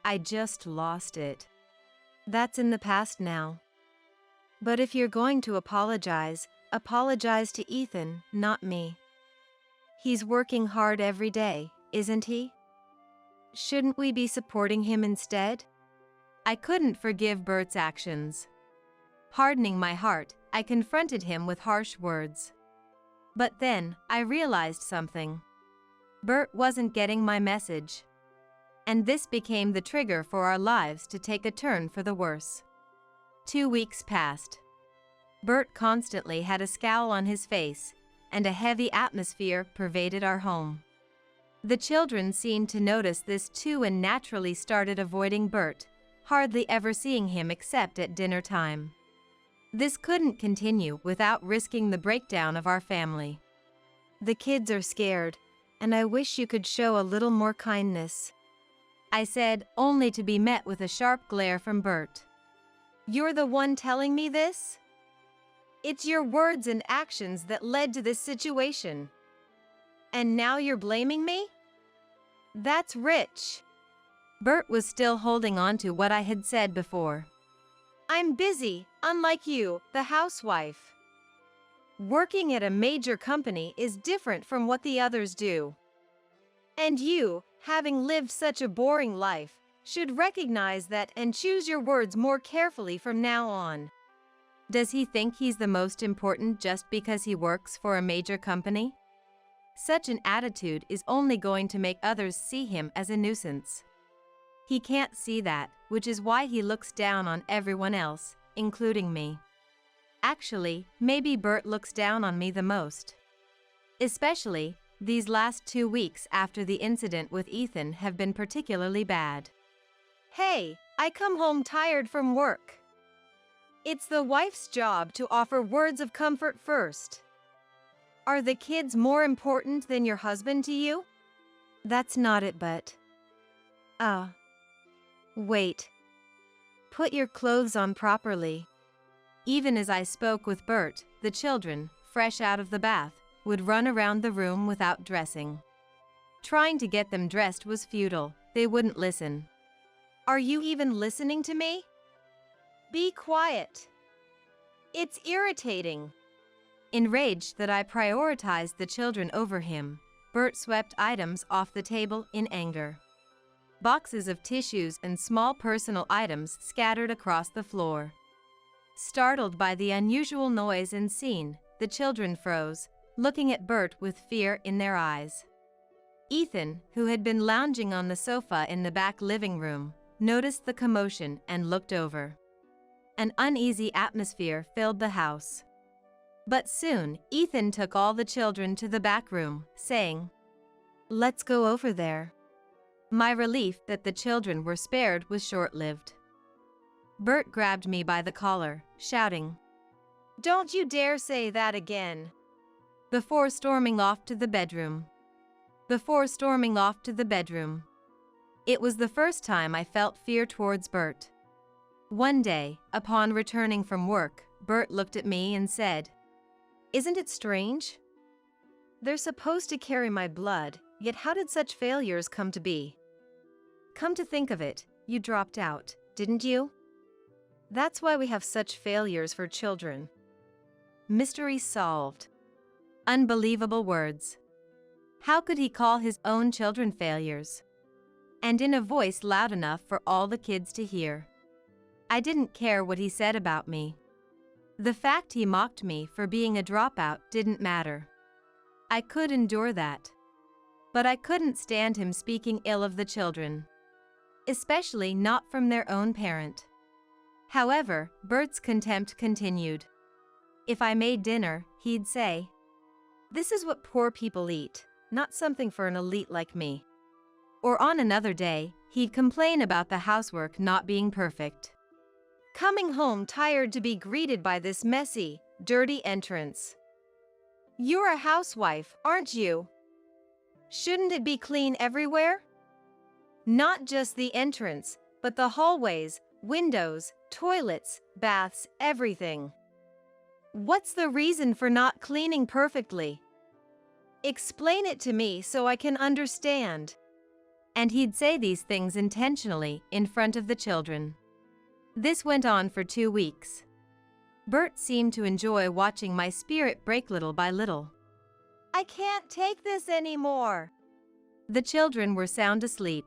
I just lost it. That's in the past now. But if you're going to apologize to Ethan, not me. He's working hard every day, isn't he? Shouldn't we be supporting him instead?" I couldn't forgive Bert's actions. Hardening my heart, I confronted him with harsh words. But then, I realized something. Bert wasn't getting my message. And this became the trigger for our lives to take a turn for the worse. 2 weeks passed. Bert constantly had a scowl on his face, and a heavy atmosphere pervaded our home. The children seemed to notice this too and naturally started avoiding Bert, hardly ever seeing him except at dinner time. This couldn't continue without risking the breakdown of our family. "The kids are scared, and I wish you could show a little more kindness." I said, only to be met with a sharp glare from Bert. You're the one telling me this? It's your words and actions that led to this situation. And now you're blaming me? That's rich. Bert was still holding on to what I had said before. I'm busy, unlike you, the housewife. Working at a major company is different from what the others do. And you, having lived such a boring life, should recognize that and choose your words more carefully from now on. Does he think he's the most important just because he works for a major company? Such an attitude is only going to make others see him as a nuisance. He can't see that, which is why he looks down on everyone else, including me. Actually, maybe Bert looks down on me the most. Especially, these last 2 weeks after the incident with Ethan have been particularly bad. Hey, I come home tired from work. It's the wife's job to offer words of comfort first. Are the kids more important than your husband to you? That's not it, but... Wait. Put your clothes on properly. Even as I spoke with Bert, the children, fresh out of the bath, would run around the room without dressing. Trying to get them dressed was futile. They wouldn't listen. Are you even listening to me? Be quiet. It's irritating. Enraged that I prioritized the children over him, Bert swept items off the table in anger. Boxes of tissues and small personal items scattered across the floor. Startled by the unusual noise and scene, the children froze, looking at Bert with fear in their eyes. Ethan, who had been lounging on the sofa in the back living room, noticed the commotion and looked over. An uneasy atmosphere filled the house. But soon, Ethan took all the children to the back room, saying, "Let's go over there." My relief that the children were spared was short-lived. Bert grabbed me by the collar, shouting, "Don't you dare say that again," before storming off to the bedroom. It was the first time I felt fear towards Bert. One day, upon returning from work, Bert looked at me and said, "Isn't it strange? They're supposed to carry my blood, yet how did such failures come to be? Come to think of it, you dropped out, didn't you? That's why we have such failures for children." Mystery solved. Unbelievable words. How could he call his own children failures? And in a voice loud enough for all the kids to hear. I didn't care what he said about me. The fact he mocked me for being a dropout didn't matter. I could endure that. But I couldn't stand him speaking ill of the children. Especially not from their own parent. However, Bert's contempt continued. If I made dinner, he'd say, "This is what poor people eat, not something for an elite like me." Or on another day, he'd complain about the housework not being perfect. Coming home tired to be greeted by this messy, dirty entrance. You're a housewife, aren't you? Shouldn't it be clean everywhere? Not just the entrance, but the hallways, windows, toilets, baths, everything. What's the reason for not cleaning perfectly? Explain it to me so I can understand. And he'd say these things intentionally in front of the children. This went on for 2 weeks. Bert seemed to enjoy watching my spirit break little by little. I can't take this anymore. The children were sound asleep.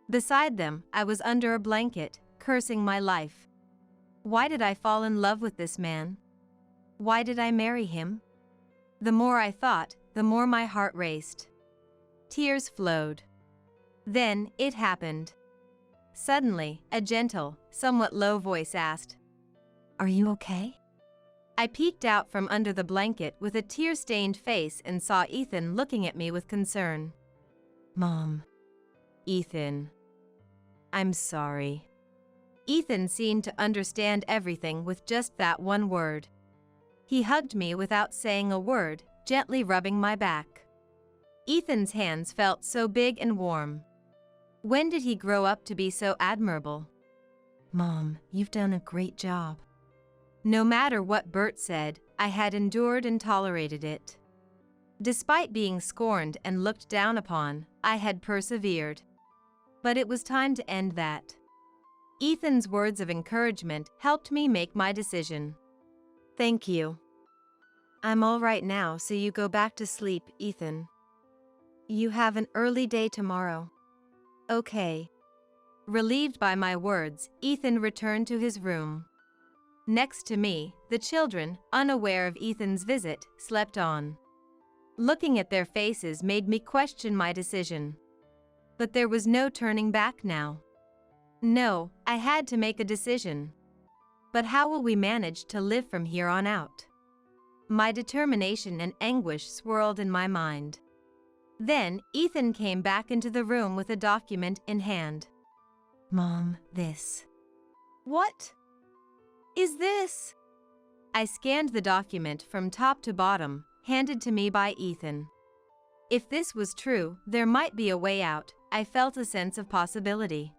Beside them, I was under a blanket, cursing my life. Why did I fall in love with this man? Why did I marry him? The more I thought, the more my heart raced. Tears flowed. Then, it happened. Suddenly, a gentle, somewhat low voice asked, "Are you okay?" I peeked out from under the blanket with a tear-stained face and saw Ethan looking at me with concern. "Mom." "Ethan. I'm sorry." Ethan seemed to understand everything with just that one word. He hugged me without saying a word, gently rubbing my back. Ethan's hands felt so big and warm. When did he grow up to be so admirable? Mom, you've done a great job. No matter what Bert said, I had endured and tolerated it. Despite being scorned and looked down upon, I had persevered. But it was time to end that. Ethan's words of encouragement helped me make my decision. Thank you. I'm all right now, so you go back to sleep, Ethan. You have an early day tomorrow. Okay. Relieved by my words, Ethan returned to his room. Next to me, the children, unaware of Ethan's visit, slept on. Looking at their faces made me question my decision. But there was no turning back now. No, I had to make a decision. But how will we manage to live from here on out? My determination and anguish swirled in my mind. Then, Ethan came back into the room with a document in hand. Mom, this. What is this? I scanned the document from top to bottom, handed to me by Ethan. If this was true, there might be a way out. I felt a sense of possibility.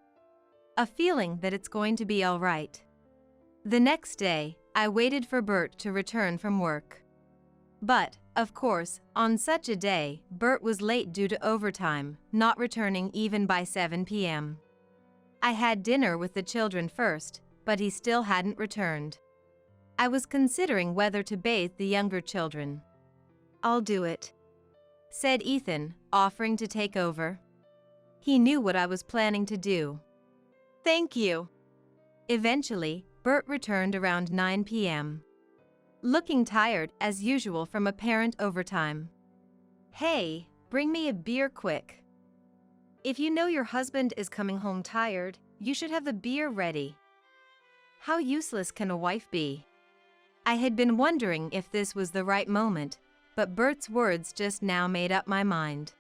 A feeling that it's going to be all right. The next day, I waited for Bert to return from work. But, of course, on such a day, Bert was late due to overtime, not returning even by 7 p.m. I had dinner with the children first, but he still hadn't returned. I was considering whether to bathe the younger children. I'll do it, said Ethan, offering to take over. He knew what I was planning to do. Thank you. Eventually, Bert returned around 9 p.m. Looking tired as usual from apparent overtime. Hey, bring me a beer quick. If you know your husband is coming home tired, you should have the beer ready. How useless can a wife be? I had been wondering if this was the right moment, but Bert's words just now made up my mind.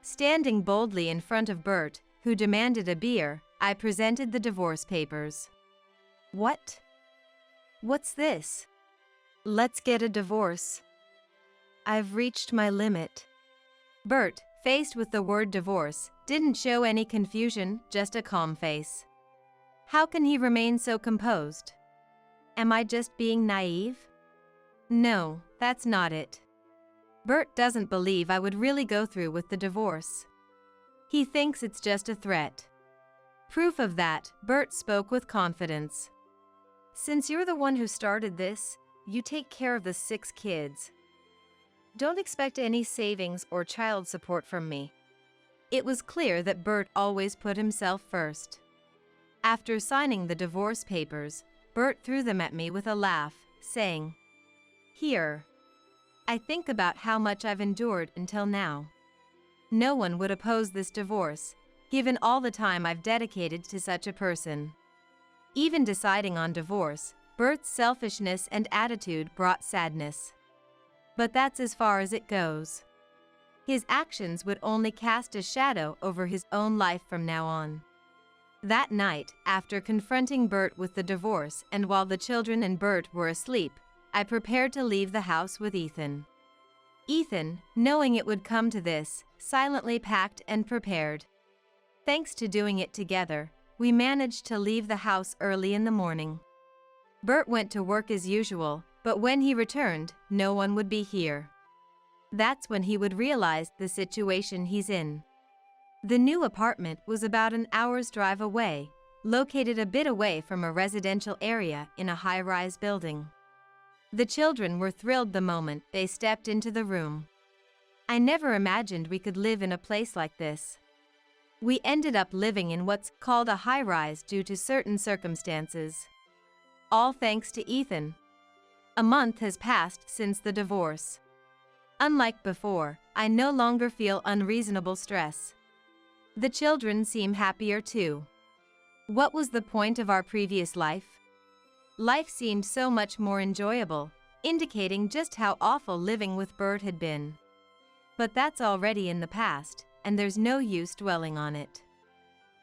Standing boldly in front of Bert, who demanded a beer, I presented the divorce papers. What? What's this? Let's get a divorce. I've reached my limit. Bert, faced with the word divorce, didn't show any confusion, just a calm face. How can he remain so composed? Am I just being naive? No, that's not it. Bert doesn't believe I would really go through with the divorce. He thinks it's just a threat. Proof of that, Bert spoke with confidence. Since you're the one who started this, you take care of the 6 kids. Don't expect any savings or child support from me. It was clear that Bert always put himself first. After signing the divorce papers, Bert threw them at me with a laugh, saying, "Here. I think about how much I've endured until now. No one would oppose this divorce, given all the time I've dedicated to such a person." Even deciding on divorce, Bert's selfishness and attitude brought sadness. But that's as far as it goes. His actions would only cast a shadow over his own life from now on. That night, after confronting Bert with the divorce and while the children and Bert were asleep, I prepared to leave the house with Ethan. Ethan, knowing it would come to this, silently packed and prepared. Thanks to doing it together, we managed to leave the house early in the morning. Bert went to work as usual, but when he returned, no one would be here. That's when he would realize the situation he's in. The new apartment was about an hour's drive away, located a bit away from a residential area in a high-rise building. The children were thrilled the moment they stepped into the room. I never imagined we could live in a place like this. We ended up living in what's called a high-rise due to certain circumstances. All thanks to Ethan. A month has passed since the divorce. Unlike before, I no longer feel unreasonable stress. The children seem happier too. What was the point of our previous life? Life seemed so much more enjoyable, indicating just how awful living with Bert had been. But that's already in the past, and there's no use dwelling on it.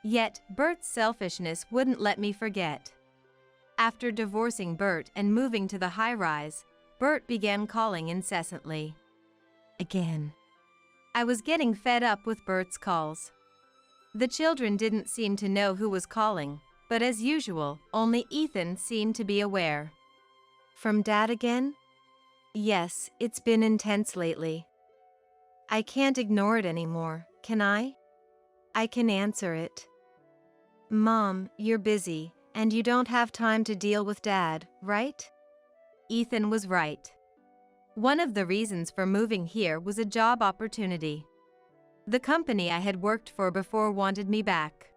Yet, Bert's selfishness wouldn't let me forget. After divorcing Bert and moving to the high-rise, Bert began calling incessantly. Again. I was getting fed up with Bert's calls. The children didn't seem to know who was calling, but as usual, only Ethan seemed to be aware. From Dad again? Yes, it's been intense lately. I can't ignore it anymore, can I? I can answer it. Mom, you're busy, and you don't have time to deal with Dad, right? Ethan was right. One of the reasons for moving here was a job opportunity. The company I had worked for before wanted me back.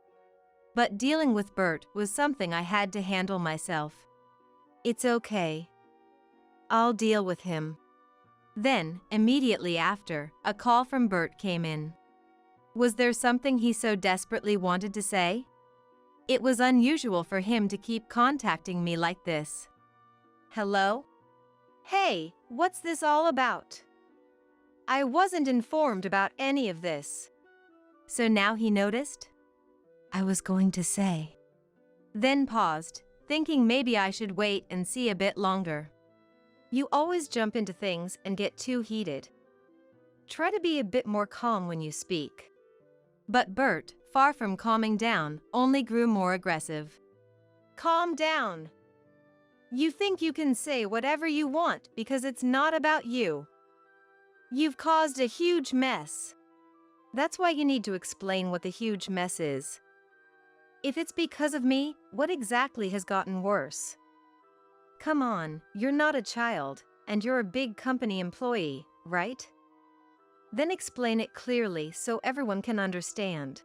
But dealing with Bert was something I had to handle myself. It's okay. I'll deal with him. Then, immediately after, a call from Bert came in. Was there something he so desperately wanted to say? It was unusual for him to keep contacting me like this. Hello? Hey, what's this all about? I wasn't informed about any of this. So now he noticed? I was going to say. Then paused, thinking maybe I should wait and see a bit longer. You always jump into things and get too heated. Try to be a bit more calm when you speak. But Bert, far from calming down, only grew more aggressive. Calm down. You think you can say whatever you want because it's not about you. You've caused a huge mess. That's why you need to explain what the huge mess is. If it's because of me, what exactly has gotten worse? Come on, you're not a child, and you're a big company employee, right? Then explain it clearly so everyone can understand.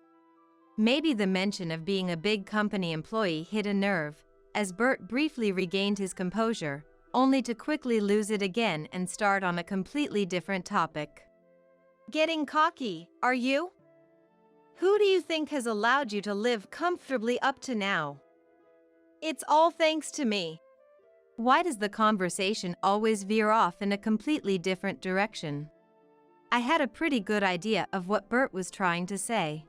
Maybe the mention of being a big company employee hit a nerve, as Bert briefly regained his composure, only to quickly lose it again and start on a completely different topic. Getting cocky, are you? Who do you think has allowed you to live comfortably up to now? It's all thanks to me. Why does the conversation always veer off in a completely different direction? I had a pretty good idea of what Bert was trying to say.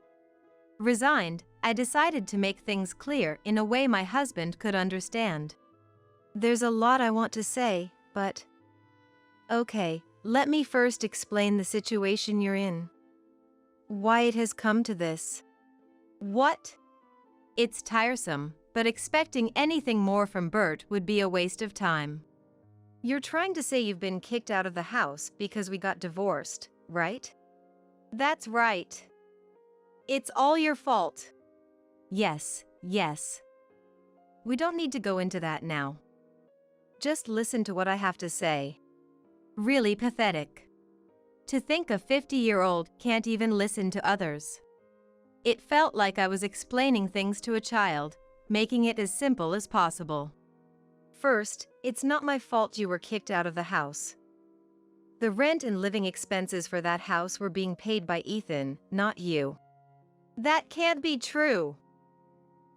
Resigned, I decided to make things clear in a way my husband could understand. There's a lot I want to say, but... Okay, let me first explain the situation you're in. Why it has come to this. What? It's tiresome, but expecting anything more from Bert would be a waste of time. You're trying to say you've been kicked out of the house because we got divorced, right? That's right. It's all your fault. Yes. We don't need to go into that now. Just listen to what I have to say. Really pathetic. To think a 50-year-old can't even listen to others. It felt like I was explaining things to a child, making it as simple as possible. First, it's not my fault you were kicked out of the house. The rent and living expenses for that house were being paid by Ethan, not you. That can't be true.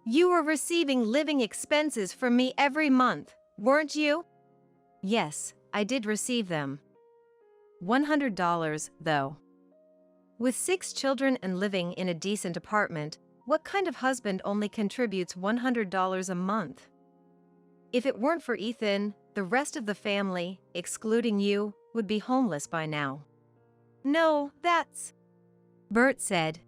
You were receiving living expenses from me every month, weren't you? Yes, I did receive them. $100, though. With 6 children and living in a decent apartment, what kind of husband only contributes $100 a month? If it weren't for Ethan, the rest of the family, excluding you, would be homeless by now. No, that's... Bert said.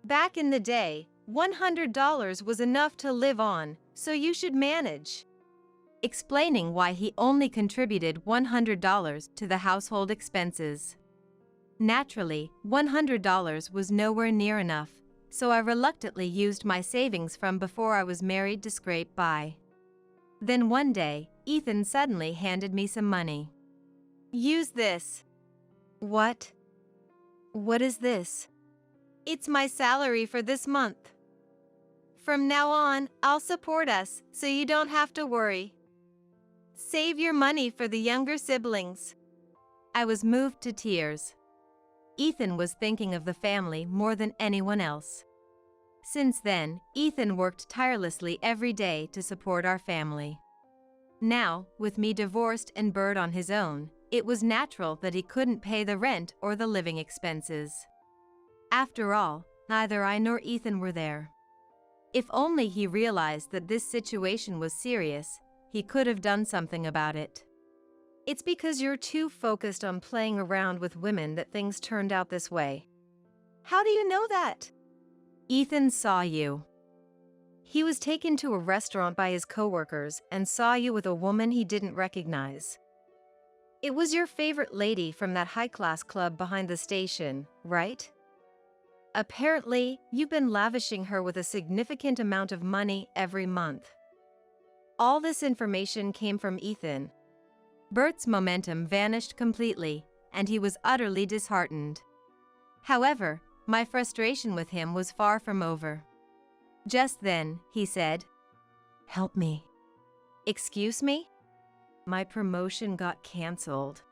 Back in the day, $100 was enough to live on, so you should manage. Explaining why he only contributed $100 to the household expenses. Naturally, $100 was nowhere near enough, so I reluctantly used my savings from before I was married to scrape by. Then one day, Ethan suddenly handed me some money. Use this. What? What is this? It's my salary for this month. From now on, I'll support us, so you don't have to worry. Save your money for the younger siblings. I was moved to tears. Ethan was thinking of the family more than anyone else. Since then, Ethan worked tirelessly every day to support our family. Now, with me divorced and Bert on his own, it was natural that he couldn't pay the rent or the living expenses. After all, neither I nor Ethan were there. If only he realized that this situation was serious, he could have done something about it. It's because you're too focused on playing around with women that things turned out this way. How do you know that? Ethan saw you. He was taken to a restaurant by his coworkers and saw you with a woman he didn't recognize. It was your favorite lady from that high-class club behind the station, right? Apparently, you've been lavishing her with a significant amount of money every month. All this information came from Ethan. Bert's momentum vanished completely, and he was utterly disheartened. However, my frustration with him was far from over. Just then, he said, "Help me." "Excuse me?" My promotion got cancelled.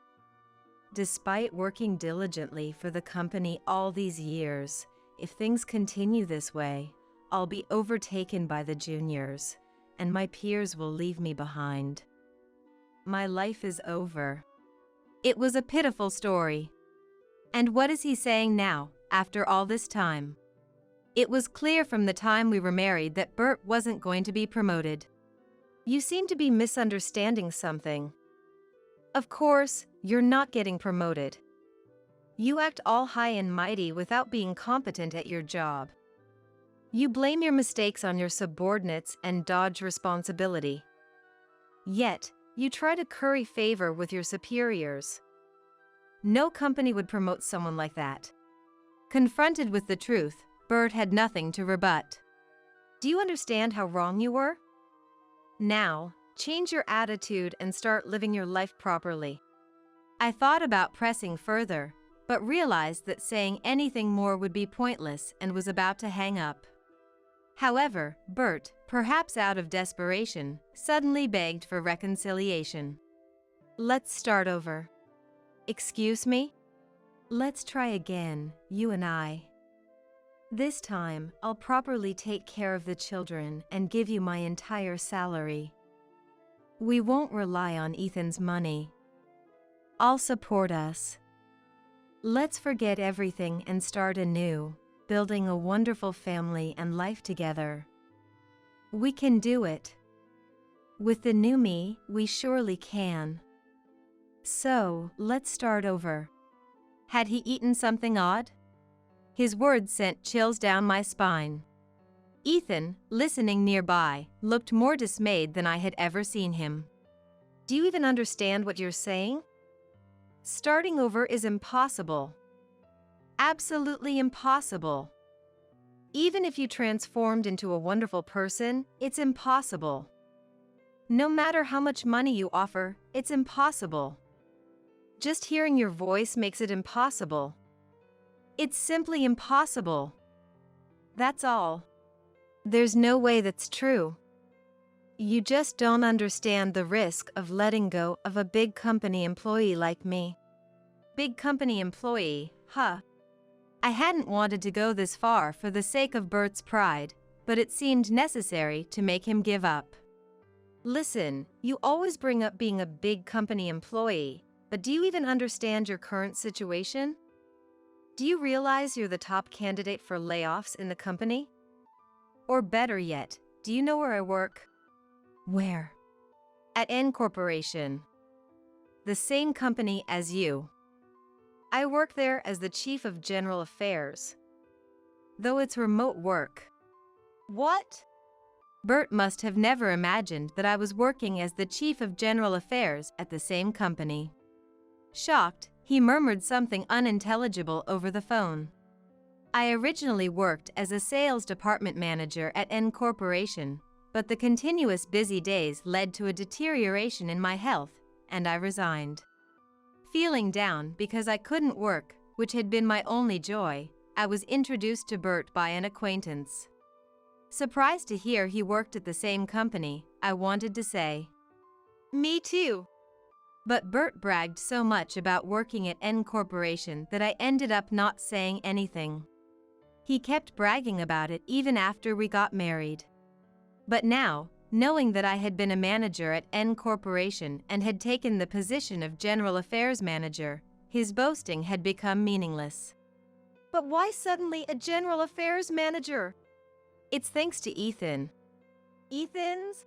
Despite working diligently for the company all these years, if things continue this way, I'll be overtaken by the juniors, and my peers will leave me behind. My life is over. It was a pitiful story. And what is he saying now, after all this time? It was clear from the time we were married that Bert wasn't going to be promoted. You seem to be misunderstanding something. Of course, you're not getting promoted. You act all high and mighty without being competent at your job. You blame your mistakes on your subordinates and dodge responsibility. Yet, you try to curry favor with your superiors. No company would promote someone like that. Confronted with the truth, Bert had nothing to rebut. Do you understand how wrong you were? Now, change your attitude and start living your life properly. I thought about pressing further, but realized that saying anything more would be pointless and was about to hang up. However, Bert, perhaps out of desperation, suddenly begged for reconciliation. "Let's start over." "Excuse me?" "Let's try again, you and I. This time, I'll properly take care of the children and give you my entire salary. We won't rely on Ethan's money. I'll support us. Let's forget everything and start anew, building a wonderful family and life together. We can do it. With the new me, we surely can. So, let's start over." Had he eaten something odd? His words sent chills down my spine. Ethan, listening nearby, looked more dismayed than I had ever seen him. "Do you even understand what you're saying? Starting over is impossible. Absolutely impossible. Even if you transformed into a wonderful person, it's impossible. No matter how much money you offer, it's impossible. Just hearing your voice makes it impossible. It's simply impossible. That's all. There's no way that's true. You just don't understand the risk of letting go of a big company employee like me." Big company employee, huh? I hadn't wanted to go this far for the sake of Bert's pride, but it seemed necessary to make him give up. "Listen, you always bring up being a big company employee, but do you even understand your current situation? Do you realize you're the top candidate for layoffs in the company? Or better yet, do you know where I work?" "Where?" "At N Corporation. The same company as you. I work there as the Chief of General Affairs. Though it's remote work." "What?" Bert must have never imagined that I was working as the Chief of General Affairs at the same company. Shocked, he murmured something unintelligible over the phone. I originally worked as a sales department manager at N Corporation, but the continuous busy days led to a deterioration in my health, and I resigned. Feeling down because I couldn't work, which had been my only joy, I was introduced to Bert by an acquaintance. Surprised to hear he worked at the same company, I wanted to say, "Me too." But Bert bragged so much about working at N Corporation that I ended up not saying anything. He kept bragging about it even after we got married. But now, knowing that I had been a manager at N Corporation and had taken the position of General Affairs Manager, his boasting had become meaningless. "But why suddenly a General Affairs Manager?" "It's thanks to Ethan." "Ethan's?"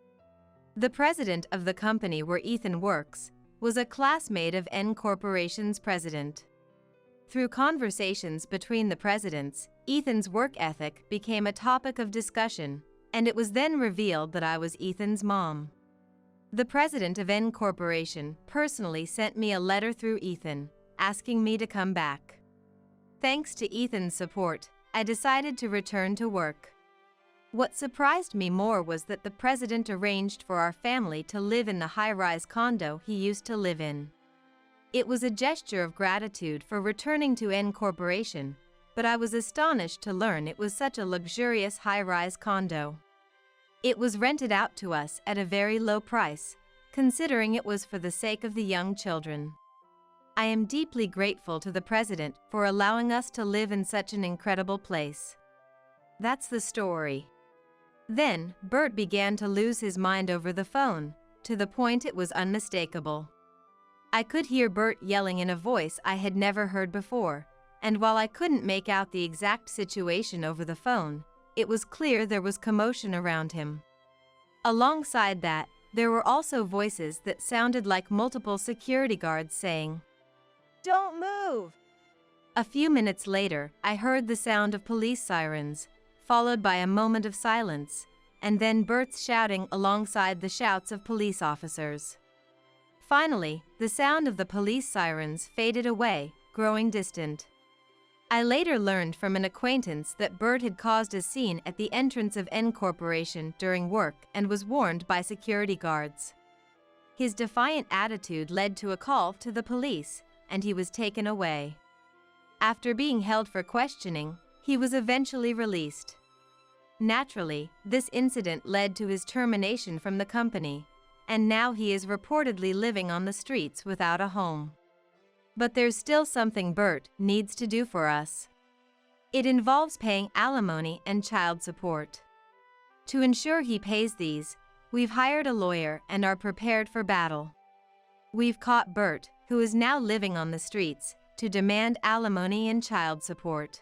The president of the company where Ethan works was a classmate of N Corporation's president. Through conversations between the presidents, Ethan's work ethic became a topic of discussion, and it was then revealed that I was Ethan's mom. The president of N Corporation personally sent me a letter through Ethan, asking me to come back. Thanks to Ethan's support, I decided to return to work. What surprised me more was that the president arranged for our family to live in the high-rise condo he used to live in. It was a gesture of gratitude for returning to N Corporation, but I was astonished to learn it was such a luxurious high-rise condo. It was rented out to us at a very low price, considering it was for the sake of the young children. I am deeply grateful to the president for allowing us to live in such an incredible place. That's the story. Then, Bert began to lose his mind over the phone, to the point it was unmistakable. I could hear Bert yelling in a voice I had never heard before, and while I couldn't make out the exact situation over the phone, it was clear there was commotion around him. Alongside that, there were also voices that sounded like multiple security guards saying, "Don't move!" A few minutes later, I heard the sound of police sirens, followed by a moment of silence, and then Bert's shouting alongside the shouts of police officers. Finally, the sound of the police sirens faded away, growing distant. I later learned from an acquaintance that Bert had caused a scene at the entrance of N Corporation during work and was warned by security guards. His defiant attitude led to a call to the police, and he was taken away. After being held for questioning, he was eventually released. Naturally, this incident led to his termination from the company, and now he is reportedly living on the streets without a home. But there's still something Bert needs to do for us. It involves paying alimony and child support. To ensure he pays these, we've hired a lawyer and are prepared for battle. We've caught Bert, who is now living on the streets, to demand alimony and child support.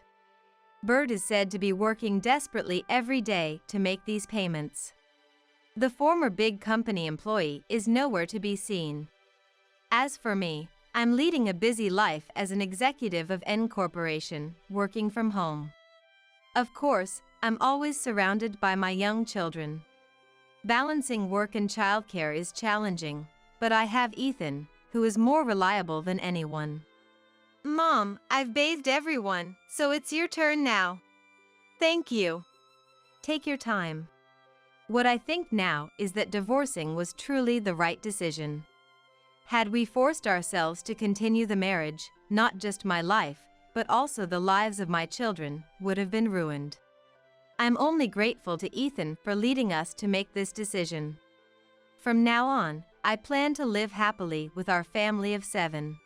Bert is said to be working desperately every day to make these payments. The former big company employee is nowhere to be seen. As for me, I'm leading a busy life as an executive of N Corporation, working from home. Of course, I'm always surrounded by my young children. Balancing work and childcare is challenging, but I have Ethan, who is more reliable than anyone. Mom, I've bathed everyone, so it's your turn now. Thank you. Take your time. What I think now is that divorcing was truly the right decision. Had we forced ourselves to continue the marriage, not just my life, but also the lives of my children, would have been ruined. I'm only grateful to Ethan for leading us to make this decision. From now on, I plan to live happily with our family of 7.